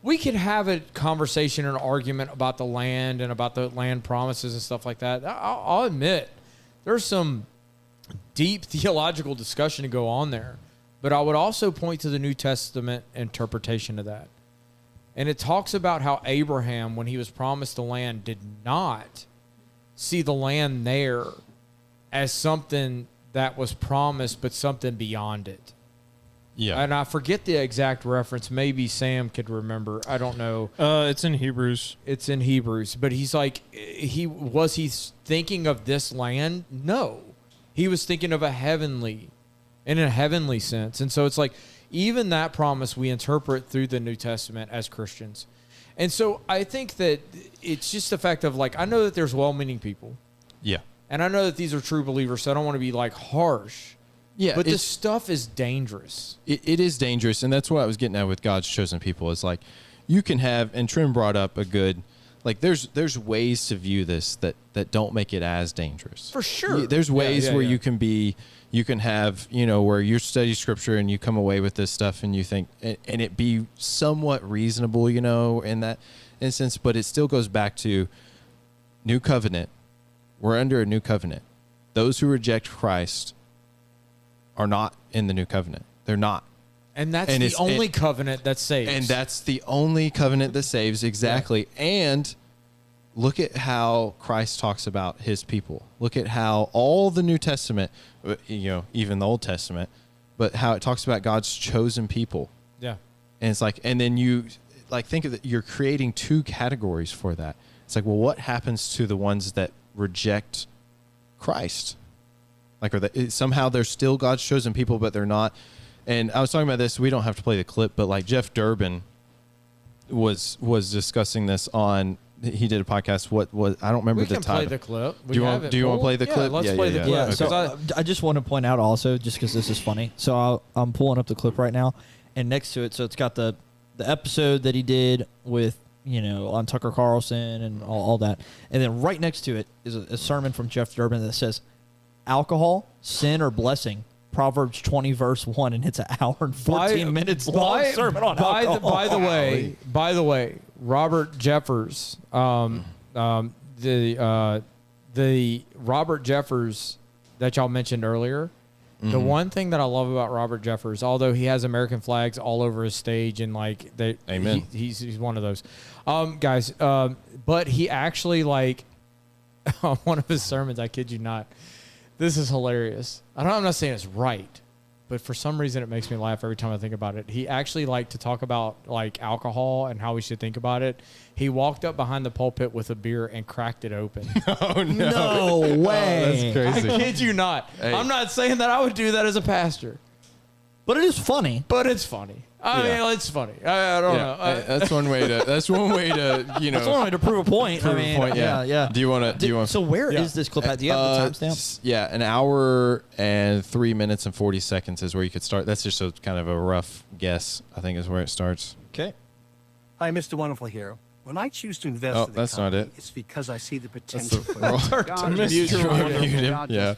we could have a conversation and argument about the land and about the land promises and stuff like that. I'll admit there's some deep theological discussion to go on there. But I would also point to the New Testament interpretation of that. And it talks about how Abraham, when he was promised the land, did not see the land there as something that was promised, but something beyond it. Yeah. And I forget the exact reference. Maybe Sam could remember. I don't know. It's in Hebrews. It's in Hebrews. But he's like, was he thinking of this land? No. He was thinking of in a heavenly sense. And so it's like, even that promise we interpret through the New Testament as Christians. And so I think that it's just the fact of, like, I know that there's well-meaning people. Yeah. And I know that these are true believers, so I don't want to be, like, harsh. Yeah. But this stuff is dangerous. It is dangerous, and that's what I was getting at with God's chosen people. Is like, you can have, and Trim brought up a good, like, there's ways to view this that don't make it as dangerous. For sure. There's ways where you can have, where you study scripture and you come away with this stuff and you think, and it be somewhat reasonable, in that instance, but it still goes back to new covenant. We're under a new covenant. Those who reject Christ are not in the new covenant. They're not. And that's the only covenant that saves. And that's the only covenant that saves, exactly. Yeah. And look at how Christ talks about his people. Look at how all the New Testament, even the Old Testament, but how it talks about God's chosen people. Yeah. And it's like, and then you, like, think of it, you're creating two categories for that. It's like, well, what happens to the ones that reject Christ? Like, somehow they're still God's chosen people, but they're not. And I was talking about this. We don't have to play the clip, but, like, Jeff Durbin was discussing this on. He did a podcast. I don't remember the title. We can play the clip. Do you want to play the clip? Let's play the clip. Yeah. Okay. So I just want to point out also, just because this is funny. So I'm pulling up the clip right now, and next to it, so it's got the episode that he did with on Tucker Carlson and all that, and then right next to it is a sermon from Jeff Durbin that says, "Alcohol, sin or blessing." Proverbs 20 verse 1, and it's an hour and 14 minutes long sermon on alcohol. By the way, Robert Jeffers, the Robert Jeffers that y'all mentioned earlier, the one thing that I love about Robert Jeffers, although he has American flags all over his stage and, like, Amen. He's one of those guys, but he actually, like, on one of his sermons, I kid you not, this is hilarious. I'm not saying it's right, but for some reason it makes me laugh every time I think about it. He actually liked to talk about, like, alcohol and how we should think about it. He walked up behind the pulpit with a beer and cracked it open. Oh, no. No way. Oh, that's crazy. I kid you not. Hey. I'm not saying that I would do that as a pastor, But it is funny. but it's funny. I mean, it's funny. I don't know. That's one way to. That's one way to. That's one way to prove a point. Prove a point. Yeah. Do you want to? So where is this clip at? Do you have the timestamp? Yeah, an hour and 3 minutes and 40 seconds is where you could start. That's just a kind of a rough guess. I think is where it starts. Okay. Hi, Mr. Wonderful Hero. When I choose to invest in the that's not company, it. it's because I see the potential for Mute him. Yeah.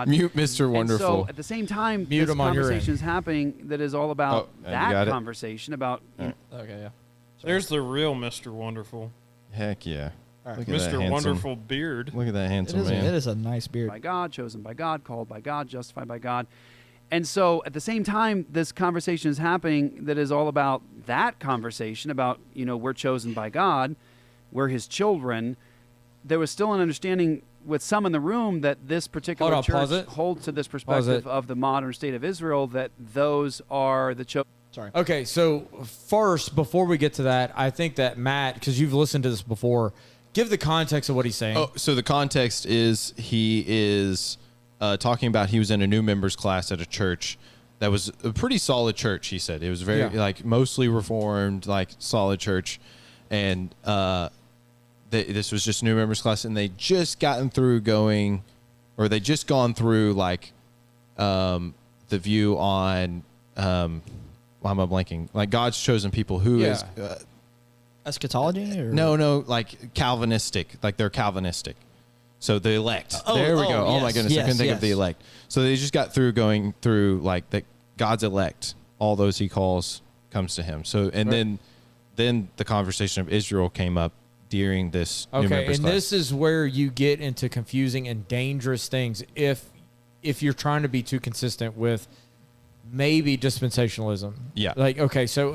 Mute Mr. Wonderful. And so at the same time, Mute this him on your conversation is happening that is all about you got that it? conversation about. Okay, yeah. There's the real Mr. Wonderful. Heck yeah. All right. Look at that Mr. handsome- Wonderful beard. Look at that It handsome is, man. it is a nice beard. By God, chosen by God, called by God, justified by God. And so at the same time, this conversation is happening that is all about that conversation about, we're chosen by God, we're his children. There was still an understanding with some in the room that this particular church holds to this perspective of the modern state of Israel, that those are the chosen. Sorry. Okay, so first, before we get to that, I think that Matt, because you've listened to this before, give the context of what he's saying. Oh, so the context is he is talking about he was in a new members class at a church that was a pretty solid church, he said. It was very, like, mostly reformed, like, solid church. And this was just new members class, and they just gotten through going, or they just gone through like the view on why am I blanking? Like God's chosen people, who is eschatology? Or? No, like Calvinistic, like they're Calvinistic. So the elect. There we go. Oh my goodness, I couldn't think of the elect. So they just got through going through like that God's elect, all those he calls comes to him. So and then the conversation of Israel came up during this new members class. This is where you get into confusing and dangerous things if you're trying to be too consistent with maybe dispensationalism. Yeah. Like, okay, so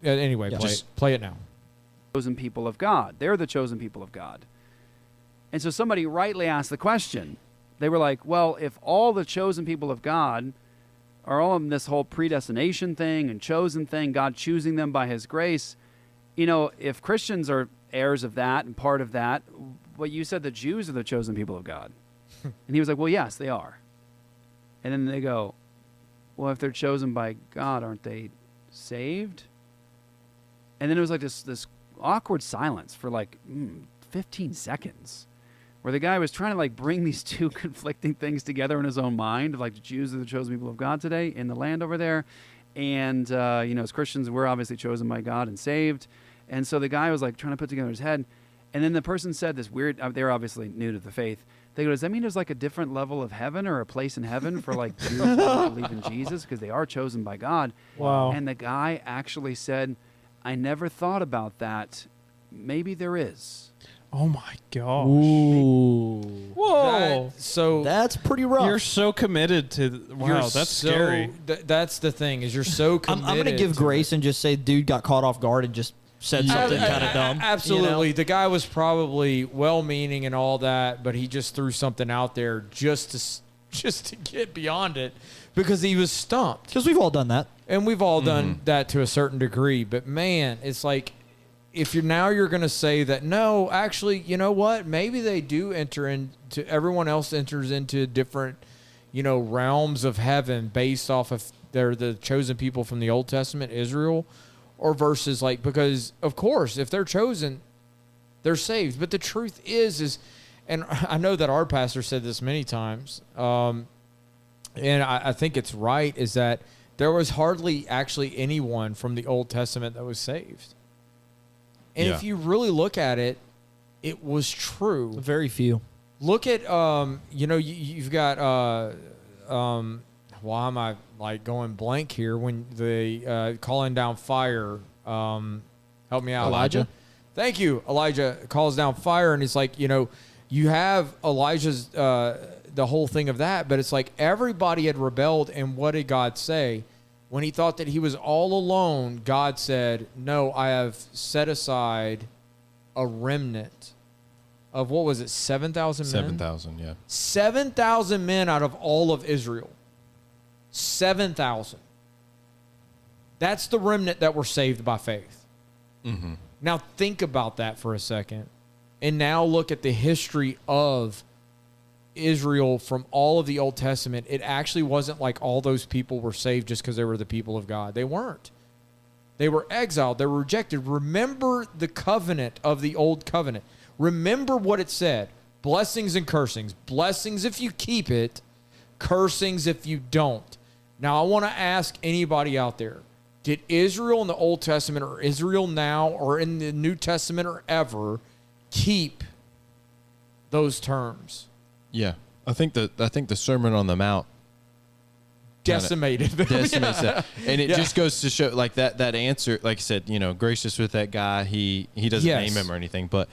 anyway, play it now. Chosen people of God. They're the chosen people of God. And so somebody rightly asked the question. They were like, well, if all the chosen people of God are all in this whole predestination thing and chosen thing, God choosing them by his grace, if Christians are heirs of that and part of that, well, you said the Jews are the chosen people of God. And he was like, well, yes, they are. And then they go, well, if they're chosen by God, aren't they saved? And then it was like this awkward silence for like 15 seconds where the guy was trying to like bring these two conflicting things together in his own mind, like the Jews are the chosen people of God today in the land over there. And, as Christians, we're obviously chosen by God and saved. And so the guy was like trying to put together his head. And then the person said this weird, they're obviously new to the faith. They go, does that mean there's like a different level of heaven or a place in heaven for like Jews who don't believe in Jesus because they are chosen by God? Wow. And the guy actually said, I never thought about that. Maybe there is. Oh my gosh. Ooh. Whoa. That's pretty rough. You're so committed to. Wow, that's scary. That's the thing, is you're so committed. I'm going to give grace and just say dude got caught off guard and just said something kind of dumb. Absolutely. The guy was probably well-meaning and all that, but he just threw something out there just to get beyond it because he was stumped. Because we've all done that. And we've all done that to a certain degree. But, man, it's like if you're going to say that, no, actually, you know what? Maybe they do enter into – everyone else enters into different, realms of heaven based off of they're the chosen people from the Old Testament, Israel, or versus like – because, of course, if they're chosen, they're saved. But the truth is and I know that our pastor said this many times, and I think it's right, is that there was hardly actually anyone from the Old Testament that was saved. And if you really look at it, it was true. Very few. Look at, you've got, why am I like going blank here when they calling down fire? Help me out. Elijah? Thank you. Elijah calls down fire, and it's like, you have Elijah's, the whole thing of that, but it's like everybody had rebelled, and what did God say? When he thought that he was all alone, God said, no, I have set aside a remnant of, what was it, 7,000 men? 7,000, yeah. 7,000 men out of all of Israel. 7,000. That's the remnant that were saved by faith. Mm-hmm. Now think about that for a second. And now look at the history of Israel from all of the Old Testament. It actually wasn't like all those people were saved just because they were the people of God. They weren't. They were exiled. They were rejected. Remember the covenant of the Old Covenant. Remember what it said. Blessings and cursings. Blessings if you keep it. Cursings if you don't. Now I want to ask anybody out there. Did Israel in the Old Testament or Israel now or in the New Testament or ever keep those terms? Yeah, I think the Sermon on the Mount decimated decimates that, and it just goes to show like that answer. Like I said, gracious with that guy. He doesn't name him or anything, but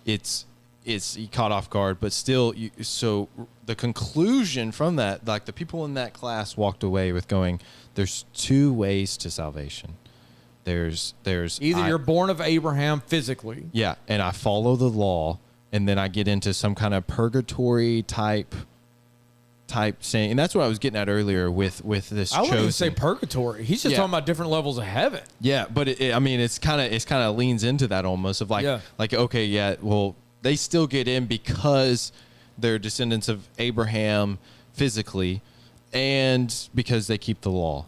it's he caught off guard. But still, so the conclusion from that, like the people in that class walked away with going, "There's two ways to salvation. There's either you're born of Abraham physically, and I follow the law." And then I get into some kind of purgatory type saying, and that's what I was getting at earlier with this. I wouldn't even say purgatory. He's just talking about different levels of heaven. Yeah, but it's kind of leans into that almost of like okay, well, they still get in because they're descendants of Abraham physically, and because they keep the law.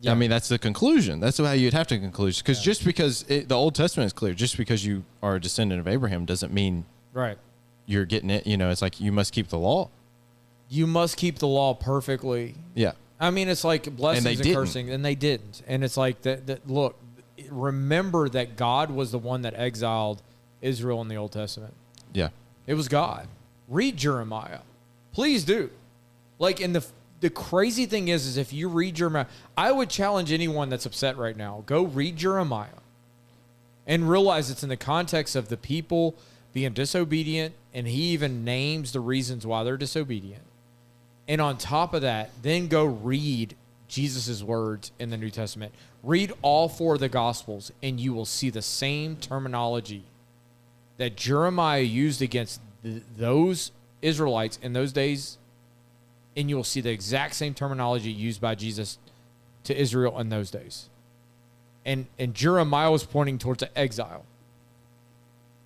I mean, that's the conclusion. That's how you'd have to conclude. Because just because the Old Testament is clear, just because you are a descendant of Abraham doesn't mean Right. you're getting it. You know, it's like you must keep the law. You must keep the law perfectly. Yeah. I mean, it's like blessings and, didn't. cursing, and they didn't. And it's like that. Look, remember that God was the one that exiled Israel in the Old Testament. Yeah. It was God. Read Jeremiah, please do. Like, in the crazy thing is if you read Jeremiah, I would challenge anyone that's upset right now, go read Jeremiah, and realize it's in the context of the people being disobedient, and he even names the reasons why they're disobedient. And on top of that, then go read Jesus' words in the New Testament. Read all 4 of the Gospels, and you will see the same terminology that Jeremiah used against those Israelites in those days, and you will see the exact same terminology used by Jesus to Israel in those days. And Jeremiah was pointing towards an exile.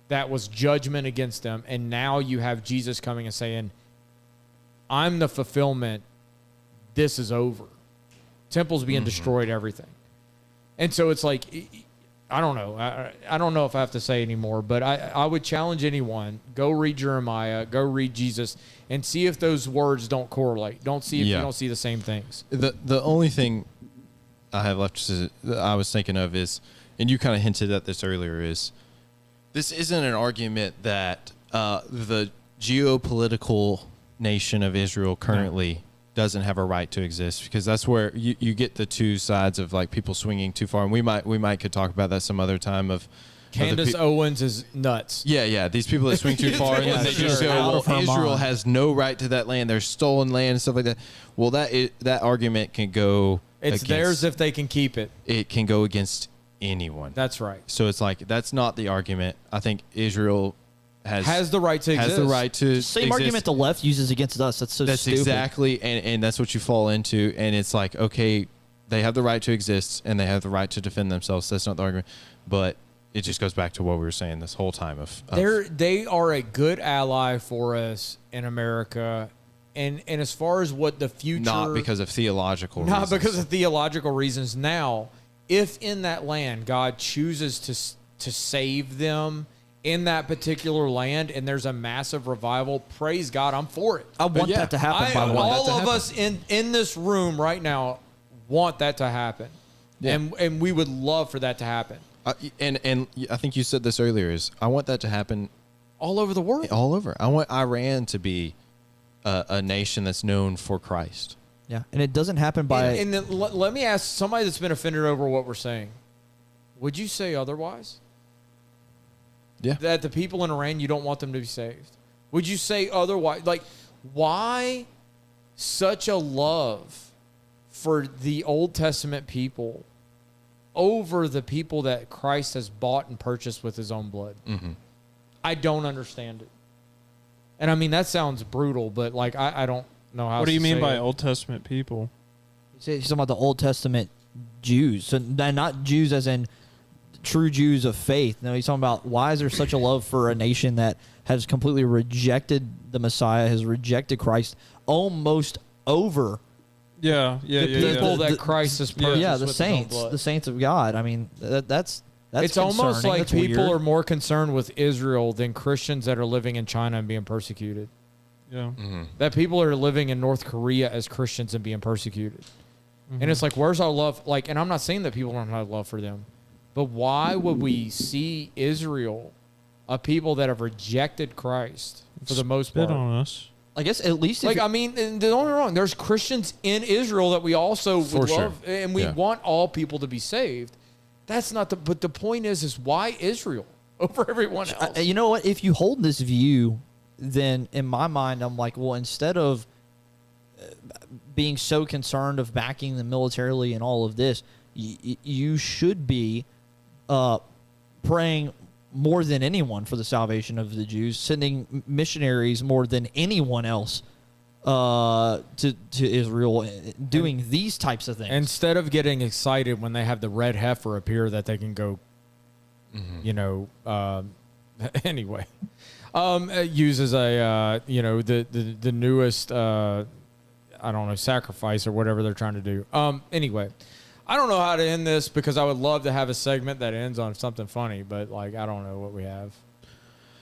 That was judgment against them, and now you have Jesus coming and saying, I'm the fulfillment. This is over. Temple's being destroyed, everything. And so it's like, I don't know. I don't know if I have to say anymore, but I would challenge anyone, go read Jeremiah, go read Jesus, and see if those words don't correlate. Don't see if you don't see the same things. The only thing I have left I was thinking of is, and you kind of hinted at this earlier, is this isn't an argument that the geopolitical nation of Israel currently doesn't have a right to exist, because that's where you get the two sides of like people swinging too far, and we might could talk about that some other time. Of Candace Owens is nuts. Yeah, these people that swing too far and they just go, well, Israel has no right to that land. They're stolen land and stuff like that. Well, that argument can go. It's theirs if they can keep it. It can go against anyone. That's right. So it's like that's not the argument. I think Israel has the right to exist. Has the right to Same exist. argument the left uses against us. That's so That's stupid. exactly, and that's what you fall into. And it's like, okay, they have the right to exist and they have the right to defend themselves. That's not the argument, but it just goes back to what we were saying this whole time. They are a good ally for us in America, and as far as what the future, not because of theological reasons. Now, if in that land God chooses to save them in that particular land, and there's a massive revival, praise God, I'm for it. I want that to happen. All of us in this room right now want that to happen, and we would love for that to happen. And I think you said this earlier, is I want that to happen all over the world. All over. I want Iran to be a nation that's known for Christ. Yeah, and it doesn't happen by... And then let me ask somebody that's been offended over what we're saying. Would you say otherwise? Yeah. That the people in Iran, you don't want them to be saved? Would you say otherwise? Like, why such a love for the Old Testament people over the people that Christ has bought and purchased with his own blood? Mm-hmm. I don't understand it. And I mean, that sounds brutal, but like, I don't know how. What do you mean by it. Old Testament people? He's talking about the Old Testament Jews. So not Jews as in true Jews of faith. No, he's talking about why is there such a love for a nation that has completely rejected the Messiah, has rejected Christ almost over the people that Christ has purchased. Yeah, the with his own saints, blood. the saints of God. I mean, that's it's almost concerning. like That's people weird. are more concerned with Israel than Christians that are living in China and being persecuted. Yeah. Mm-hmm. That people are living in North Korea as Christians and being persecuted. Mm-hmm. And it's like, where's our love? Like, and I'm not saying that people don't have love for them, but why would we see Israel, a people that have rejected Christ for the most part? Spit on us. I guess at least Like, I mean, and don't get me wrong, there's Christians in Israel that we also would love, and we want all people to be saved. That's not but the point is why Israel over everyone else? You know what? If you hold this view, then in my mind, I'm like, well, instead of being so concerned of backing them militarily and all of this, you should be praying more than anyone for the salvation of the Jews, sending missionaries more than anyone else to Israel, doing these types of things. Instead of getting excited when they have the red heifer appear that they can go, anyway, use as a, the newest, I don't know, sacrifice or whatever they're trying to do. Anyway, I don't know how to end this because I would love to have a segment that ends on something funny, but like I don't know what we have.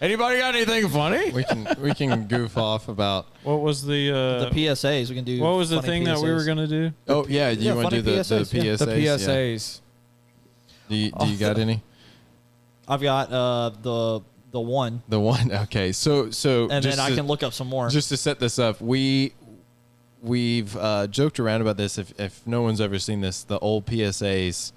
Anybody got anything funny? We can goof off about What was the PSAs. We can do. what was the funny thing that we PSAs. were gonna do? Oh yeah, you want to funny do the PSAs, yeah. PSAs? The PSAs. Yeah. Do you got any? I've got the one, The one. Okay, so and just then I to- can look up some more. Just to set this up, we've joked around about this. If no one's ever seen this, the old PSAs.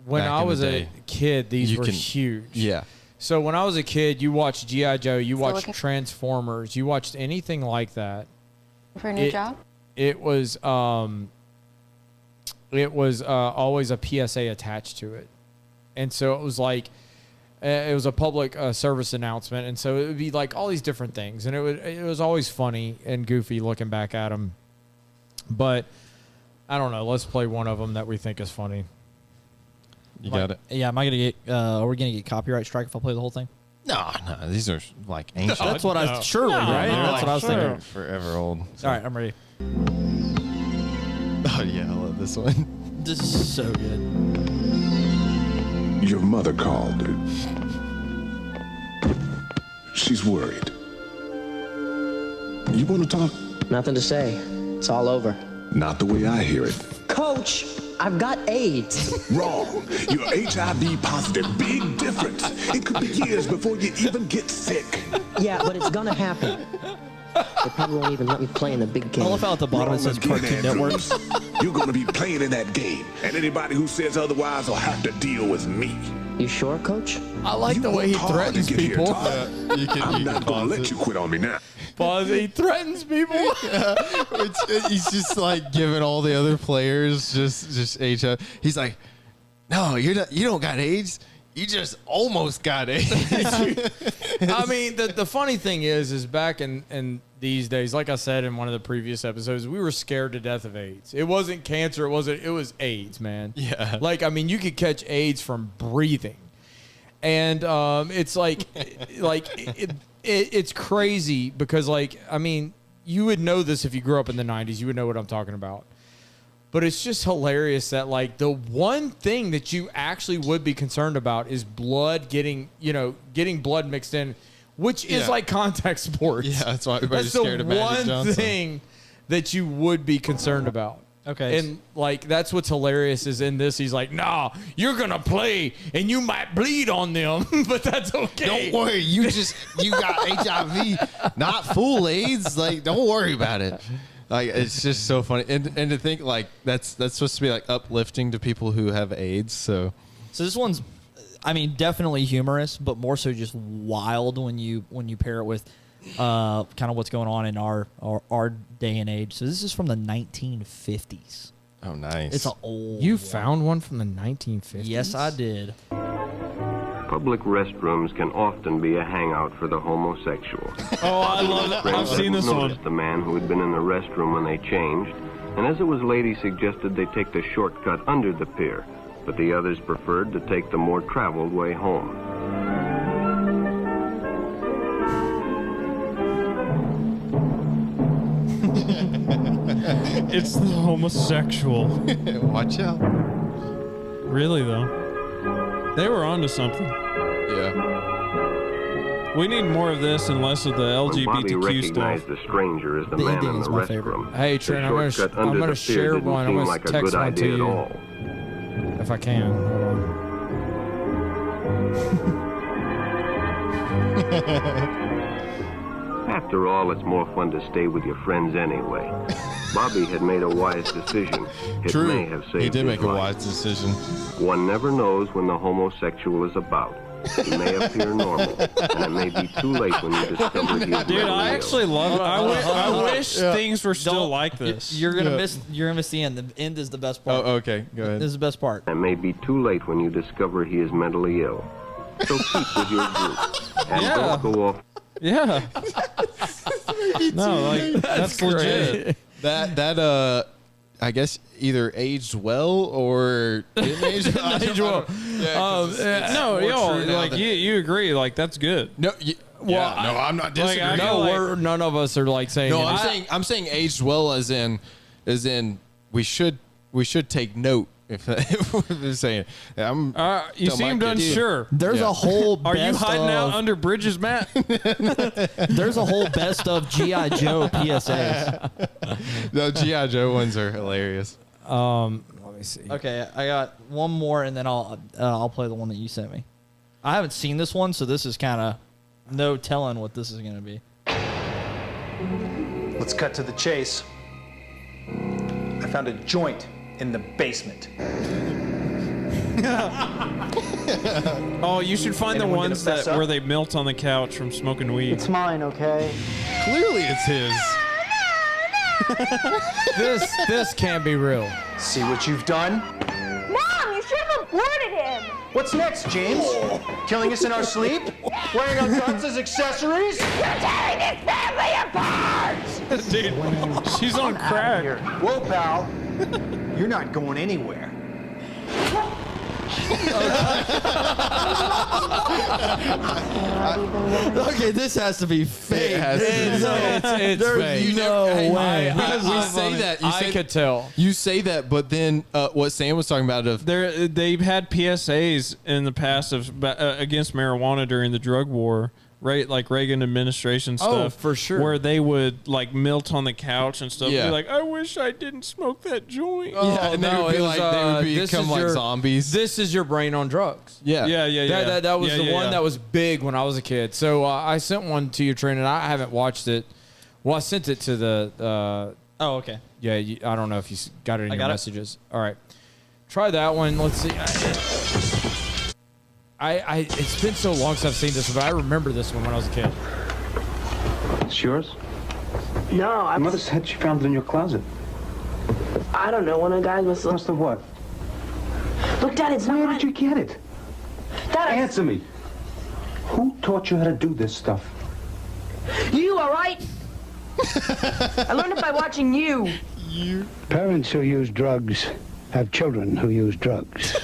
When back I in the was a day, kid, these you were can- huge. Yeah. So when I was a kid, you watched G.I. Joe, you watched looking- Transformers, you watched anything like that. For a new job? It was always a PSA attached to it, and so it was like it was a public service announcement, and so it would be like all these different things, and it was always funny and goofy looking back at them. But I don't know. Let's play one of them that we think is funny. You got it. Yeah, am I gonna get? Are we gonna get copyright strike if I play the whole thing? No, these are like ancient. That's what I surely right. They're That's like what I was thinking. forever old. All right, I'm ready. Oh yeah, I love this one. This is so good. Your mother called. She's worried. You want to talk? Nothing to say. It's all over. Not the way I hear it. Coach, I've got AIDS. Wrong. You're HIV positive. Big difference. It could be years before you even get sick. Yeah, but it's gonna happen. They probably won't even let me play in the big game. I love how at the bottom it says Wrong Cartoon again, Network. Andrews. You're going to be playing in that game, and anybody who says otherwise will have to deal with me. You sure, Coach? I like the way he worked hard to threatens get here, people. Todd. I'm not going to let you quit on me now. Pause. He threatens people. He's just like giving all the other players just HIV. He's like, no, you don't got AIDS. You just almost got AIDS. I mean, the funny thing is back in these days, like I said in one of the previous episodes, we were scared to death of AIDS. It wasn't cancer. It was AIDS, man. Yeah. Like, I mean, you could catch AIDS from breathing. And it's like it's crazy because, like, I mean, you would know this if you grew up in the 90s. You would know what I'm talking about. But it's just hilarious that, like, the one thing that you actually would be concerned about is blood getting blood mixed in, which is like contact sports. Yeah, that's why everybody's that's scared of Magic the one Johnson. thing that you would be concerned about. Okay. And, like, that's what's hilarious is in this, he's like, nah, you're going to play and you might bleed on them, but that's okay. Don't worry, you got HIV, not full AIDS. Like, don't worry about it. Like, it's just so funny, and to think like that's supposed to be like uplifting to people who have AIDS. So this one's, I mean, definitely humorous, but more so just wild when you pair it with kind of what's going on in our day and age. So this is from the 1950s. Oh, nice. It's an old. You found one from the 1950s? Yes, I did. Public restrooms can often be a hangout for the homosexual. Oh, I love it. I've seen this one. Noticed the man who had been in the restroom when they changed, and as it was late, he suggested they take the shortcut under the pier, but the others preferred to take the more traveled way home. It's the homosexual. Watch out. Really, though. They were onto something. Yeah. We need more of this and less of the When Bobby LGBTQ recognized stuff. the stranger as the man in the restroom, Hey, the Trent, I'm shortcut gonna under the pier share didn't one. I'm seem gonna like a text good one idea to at you. all. If I can. Hold on. After all, it's more fun to stay with your friends anyway. Bobby had made a wise decision. It True. may have saved He did his make a life. wise decision. One never knows when the homosexual is about. He may appear normal, and it may be too late when you discover he is Dude, mentally I ill. actually love it. I wish things were still like this. You're gonna miss the end. The end is the best part. Oh, okay. Go ahead. This is the best part. It may be too late when you discover he is mentally ill. So keep with your group, and don't go off. Yeah. No, like that's legit. That I guess either aged well or didn't age well. Age well. No, more yo, true now like than- you agree, like that's good. No, well, no, I'm not like, disagreeing. I No, feel like- none of us are like saying. No, I'm saying aged well as in we should take note if they're saying, I'm. You tell my seemed kids- unsure. There's a whole Are you best hiding out of- under bridges, Matt? There's a whole best of G.I. Joe PSAs. The G.I. Joe ones are hilarious. Let me see. Okay, I got one more, and then I'll play the one that you sent me. I haven't seen this one, so this is kind of no telling what this is going to be. Let's cut to the chase. I found a joint in the basement. Oh, you should find the Anyone gonna ones fess that up? where they melt on the couch from smoking weed. It's mine, okay? Clearly, it's his. This can't be real. See what you've done? Mom, you should have aborted him. What's next, James? Killing us in our sleep? Wearing our guns as accessories? You're tearing this family apart. Dude, she's on crack. Whoa, pal. You're not going anywhere. Okay, this has to be fake. It's There's fake. no way. We say that. I could tell. You say that, but then what Sam was talking about of They've had PSAs in the past of against marijuana during the drug war, right? Like Reagan administration stuff. Oh, for sure. Where they would like melt on the couch and stuff. Yeah. Be like, I wish I didn't smoke that joint. Yeah, and they would be like they would become like zombies. This is your brain on drugs. Yeah. That was the one that was big when I was a kid. So I sent one to you, Trent, and I haven't watched it. Well, I sent it to the. Oh, okay. Yeah, I don't know if you got it in your got it. messages. All right, try that one. Let's see. It's been so long since I've seen this, but I remember this one when I was a kid. It's yours? No, My mother said she found it in your closet. I don't know. One of the guys must Must have what? Look, Dad, it's Where not. did you get it? Dad, Answer me. Who taught you how to do this stuff? You, all right? I learned it by watching you. Parents who use drugs have children who use drugs.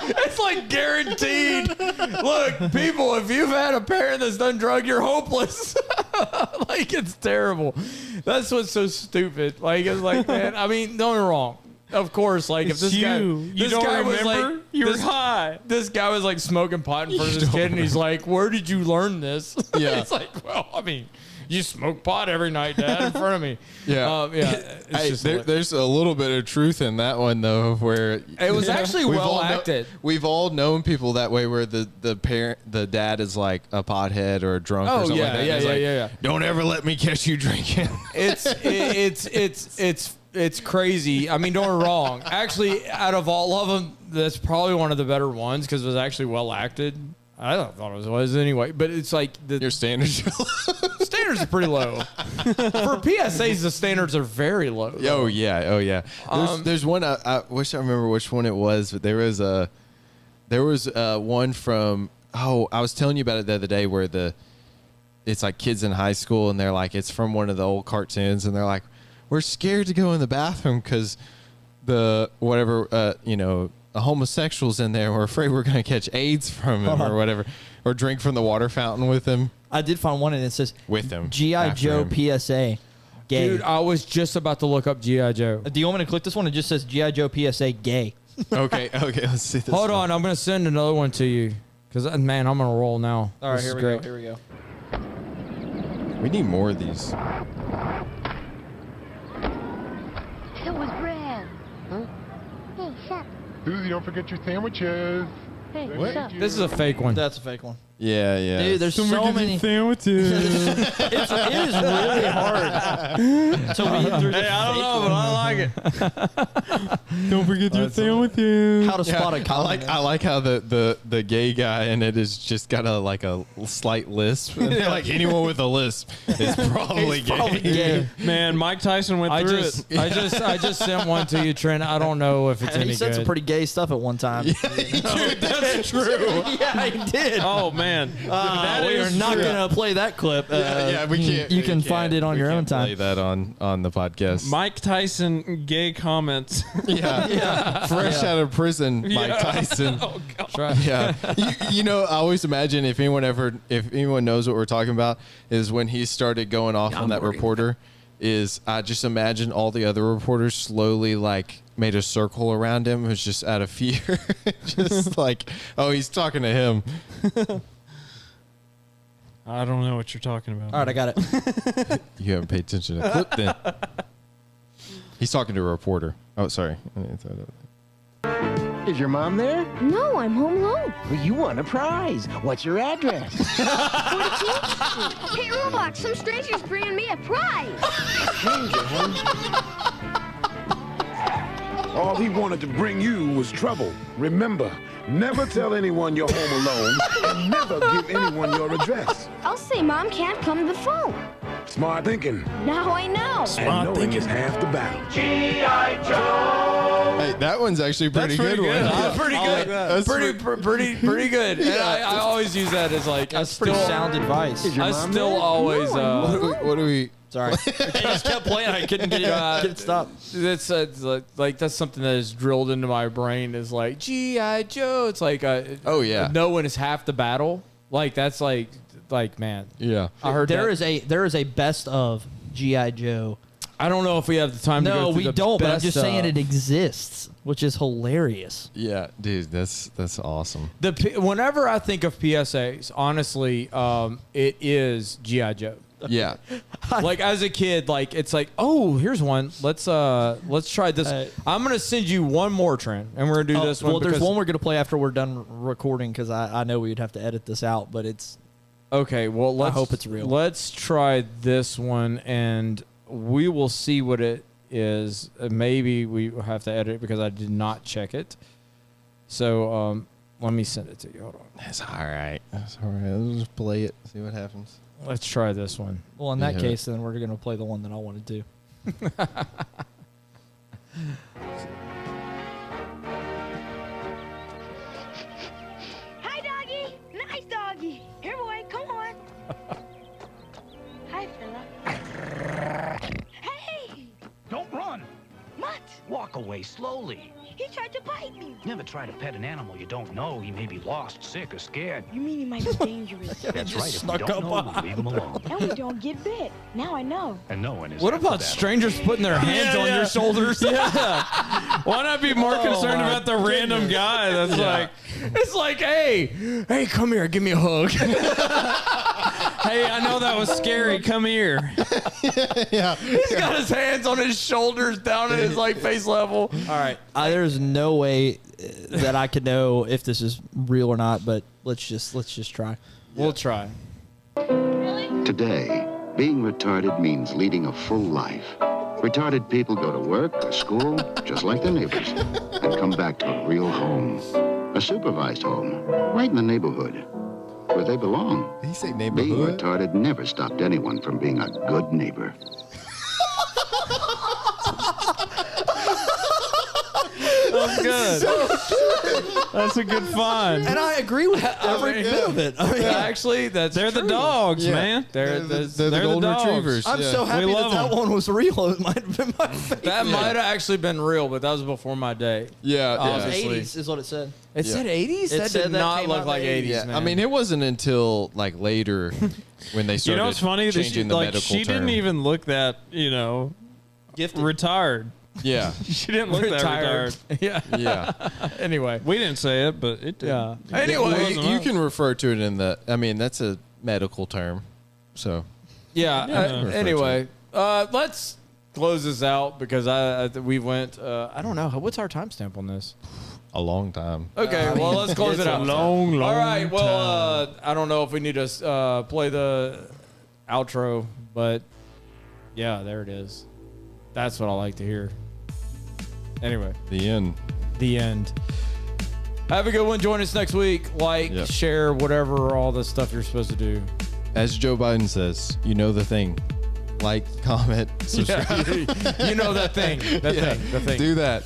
It's like guaranteed. Look, people, if you've had a parent that's done drug, you're hopeless. Like, it's terrible. That's what's so stupid. Like, it's like, man, I mean, don't get me wrong. Of course, like, if this guy, you this don't guy remember? was like, You were this, high. This guy was like smoking pot in front of his kid, and he's like, "Where did you learn this?" Yeah. It's like, well, I mean, you smoke pot every night, Dad, in front of me. Yeah, It's Hey, just there's a little bit of truth in that one though, where It was actually we've well all acted. We've all known people that way, where the dad is like a pothead or a drunk or Oh, something yeah, like that. yeah, And he's yeah, like, yeah. Don't ever let me catch you drinking. It's crazy. I mean, don't get me wrong. Actually, out of all of them, that's probably one of the better ones because it was actually well acted. I thought it was anyway, but it's like your standards. Standards are pretty low. For PSAs, the standards are very low. Oh yeah. There's one. I wish I remember which one it was, but there was one from. Oh, I was telling you about it the other day where it's like kids in high school and they're like, it's from one of the old cartoons and they're like, we're scared to go in the bathroom because the homosexuals in there. We're afraid we're going to catch AIDS from him or whatever, or drink from the water fountain with him. I did find one and it says with him. G.I. Joe PSA. Gay. Dude, I was just about to look up G.I. Joe. Do you want me to click this one? It just says G.I. Joe PSA gay. Okay, let's see this. Hold on, I'm going to send another one to you because, man, I'm going to roll now. All right, This is here great. we go. We need more of these. It was Brad. Huh? Hey, Shep. Susie, don't forget your sandwiches. Hey, What? Shep. This is a fake one. That's a fake one. Yeah. Dude, there's so many. sandwiches. It is really hard to read through the Hey, I don't fake know, but I like it. Don't forget your sandwiches. How to spot a comment. I like how the gay guy in it is just got a slight lisp. Like anyone with a lisp is probably gay. Man, Mike Tyson went through it. I just sent one to you, Trent. I don't know if it's And any he said good. some pretty gay stuff at one time. Dude, that's true. Yeah, he did. Oh, man. That we are is not true. going to play that clip. We can't. You we can can't- find it on we your can't own time. Play that on the podcast. Mike Tyson gay comments. Yeah. Fresh out of prison, Mike Tyson. Oh, God. Yeah. You know, I always imagine if anyone knows what we're talking about is when he started going off on that reporter is I just imagine all the other reporters slowly like made a circle around him, who's just out of fear, just like, oh, he's talking to him. I don't know what you're talking about. All right, I got it. You haven't paid attention to the clip then. He's talking to a reporter. Oh, sorry. Is your mom there? No, I'm home alone. Well, you won a prize. What's your address? 42. Hey, Roblox, some stranger's bringing me a prize. Stranger, huh? All he wanted to bring you was trouble. Remember, never tell anyone you're home alone and never give anyone your address. I'll say Mom can't come to the phone. Smart thinking. Now I know. And knowing is half the battle. G.I. Joe. Hey, that one's actually pretty good. Pretty good. That's pretty good. And I always use that as like That's pretty sound advice. I still always. What do we? Sorry, I just kept playing. I couldn't get it stopped. That's like that's something that is drilled into my brain. Is like G.I. Joe. It's like oh yeah, knowing is half the battle. Like that's like man. Yeah, I heard there is a best of G.I. Joe. I don't know if we have the time to go No, through we the don't, but I'm just best saying of. it exists, which is hilarious. Yeah, dude, that's awesome. Whenever I think of PSAs, honestly, it is G.I. Joe. Yeah. Like as a kid, like it's like, oh, here's one. Let's try this. I'm gonna send you one more, Trent, and we're gonna do this one. Well, there's one we're gonna play after we're done recording because I know we'd have to edit this out, but it's okay. Well, I hope it's real. Let's try this one, and we will see what it is. Maybe we will have to edit it because I did not check it. So let me send it to you. Hold on. That's all right. That's all right. Let's just play it. See what happens. Let's try this one. Well, in that case, then we're going to play the one that I want to do. Hi, doggy. Nice doggy. Here, boy, come on. Hi, fella. Hey! Don't run. What? Walk away slowly. He tried to bite me. Never try to pet an animal you don't know. He may be lost, sick, or scared. You mean he might be dangerous? That's right. If we don't know, we'll leave him alone. And we don't get bit. Now I know. And no one is. What about strangers putting their hands on your shoulders? Yeah. Why not be more concerned about the random guy that's like, it's like, hey, come here, give me a hug. hey, I know that was scary. Come here. Yeah. He's got his hands on his shoulders, down at his like face level. All right, there's no way that I could know if this is real or not, but let's just try. We'll try. Today, being retarded means leading a full life. Retarded people go to work or school, just like their neighbors, and come back to a real home. A supervised home, right in the neighborhood, where they belong. Did he say Being neighborhood? retarded never stopped anyone from being a good neighbor. That's good. That's a good find. And I agree with every bit of it. I mean, Actually, They're the true. dogs, Yeah. man. They're the golden dogs. retrievers. I'm yeah. so happy love that 'em. one was real. It might have been my favorite. that might have actually been real, but that was before my day. Yeah. Obviously. 80s is what it said. It said 80s? It That said did that not came look out like in the 80s, 80s, man. I mean, it wasn't until like later when they started You know what's funny? changing the Like, medical she term. didn't even look that, Gifted. retired. Yeah. She didn't look Retired. that retired. Yeah. Yeah. Anyway. We didn't say it, but it did. Yeah. It Anyway, wasn't you us. can refer to it in the. I mean, that's a medical term. So. Yeah. Yeah. Anyway, let's close this out because we went. I don't know. What's our timestamp on this? A long time. Okay. Well, let's close it out. Long All right. Well, I don't know if we need to play the outro, but yeah, there it is. That's what I like to hear. Anyway, The end. the end. Have a good one. Join us next week. Like, Yep. share, whatever, all the stuff you're supposed to do. As Joe Biden says, you know the thing. Like, comment, subscribe. You know that thing. The thing. Do that.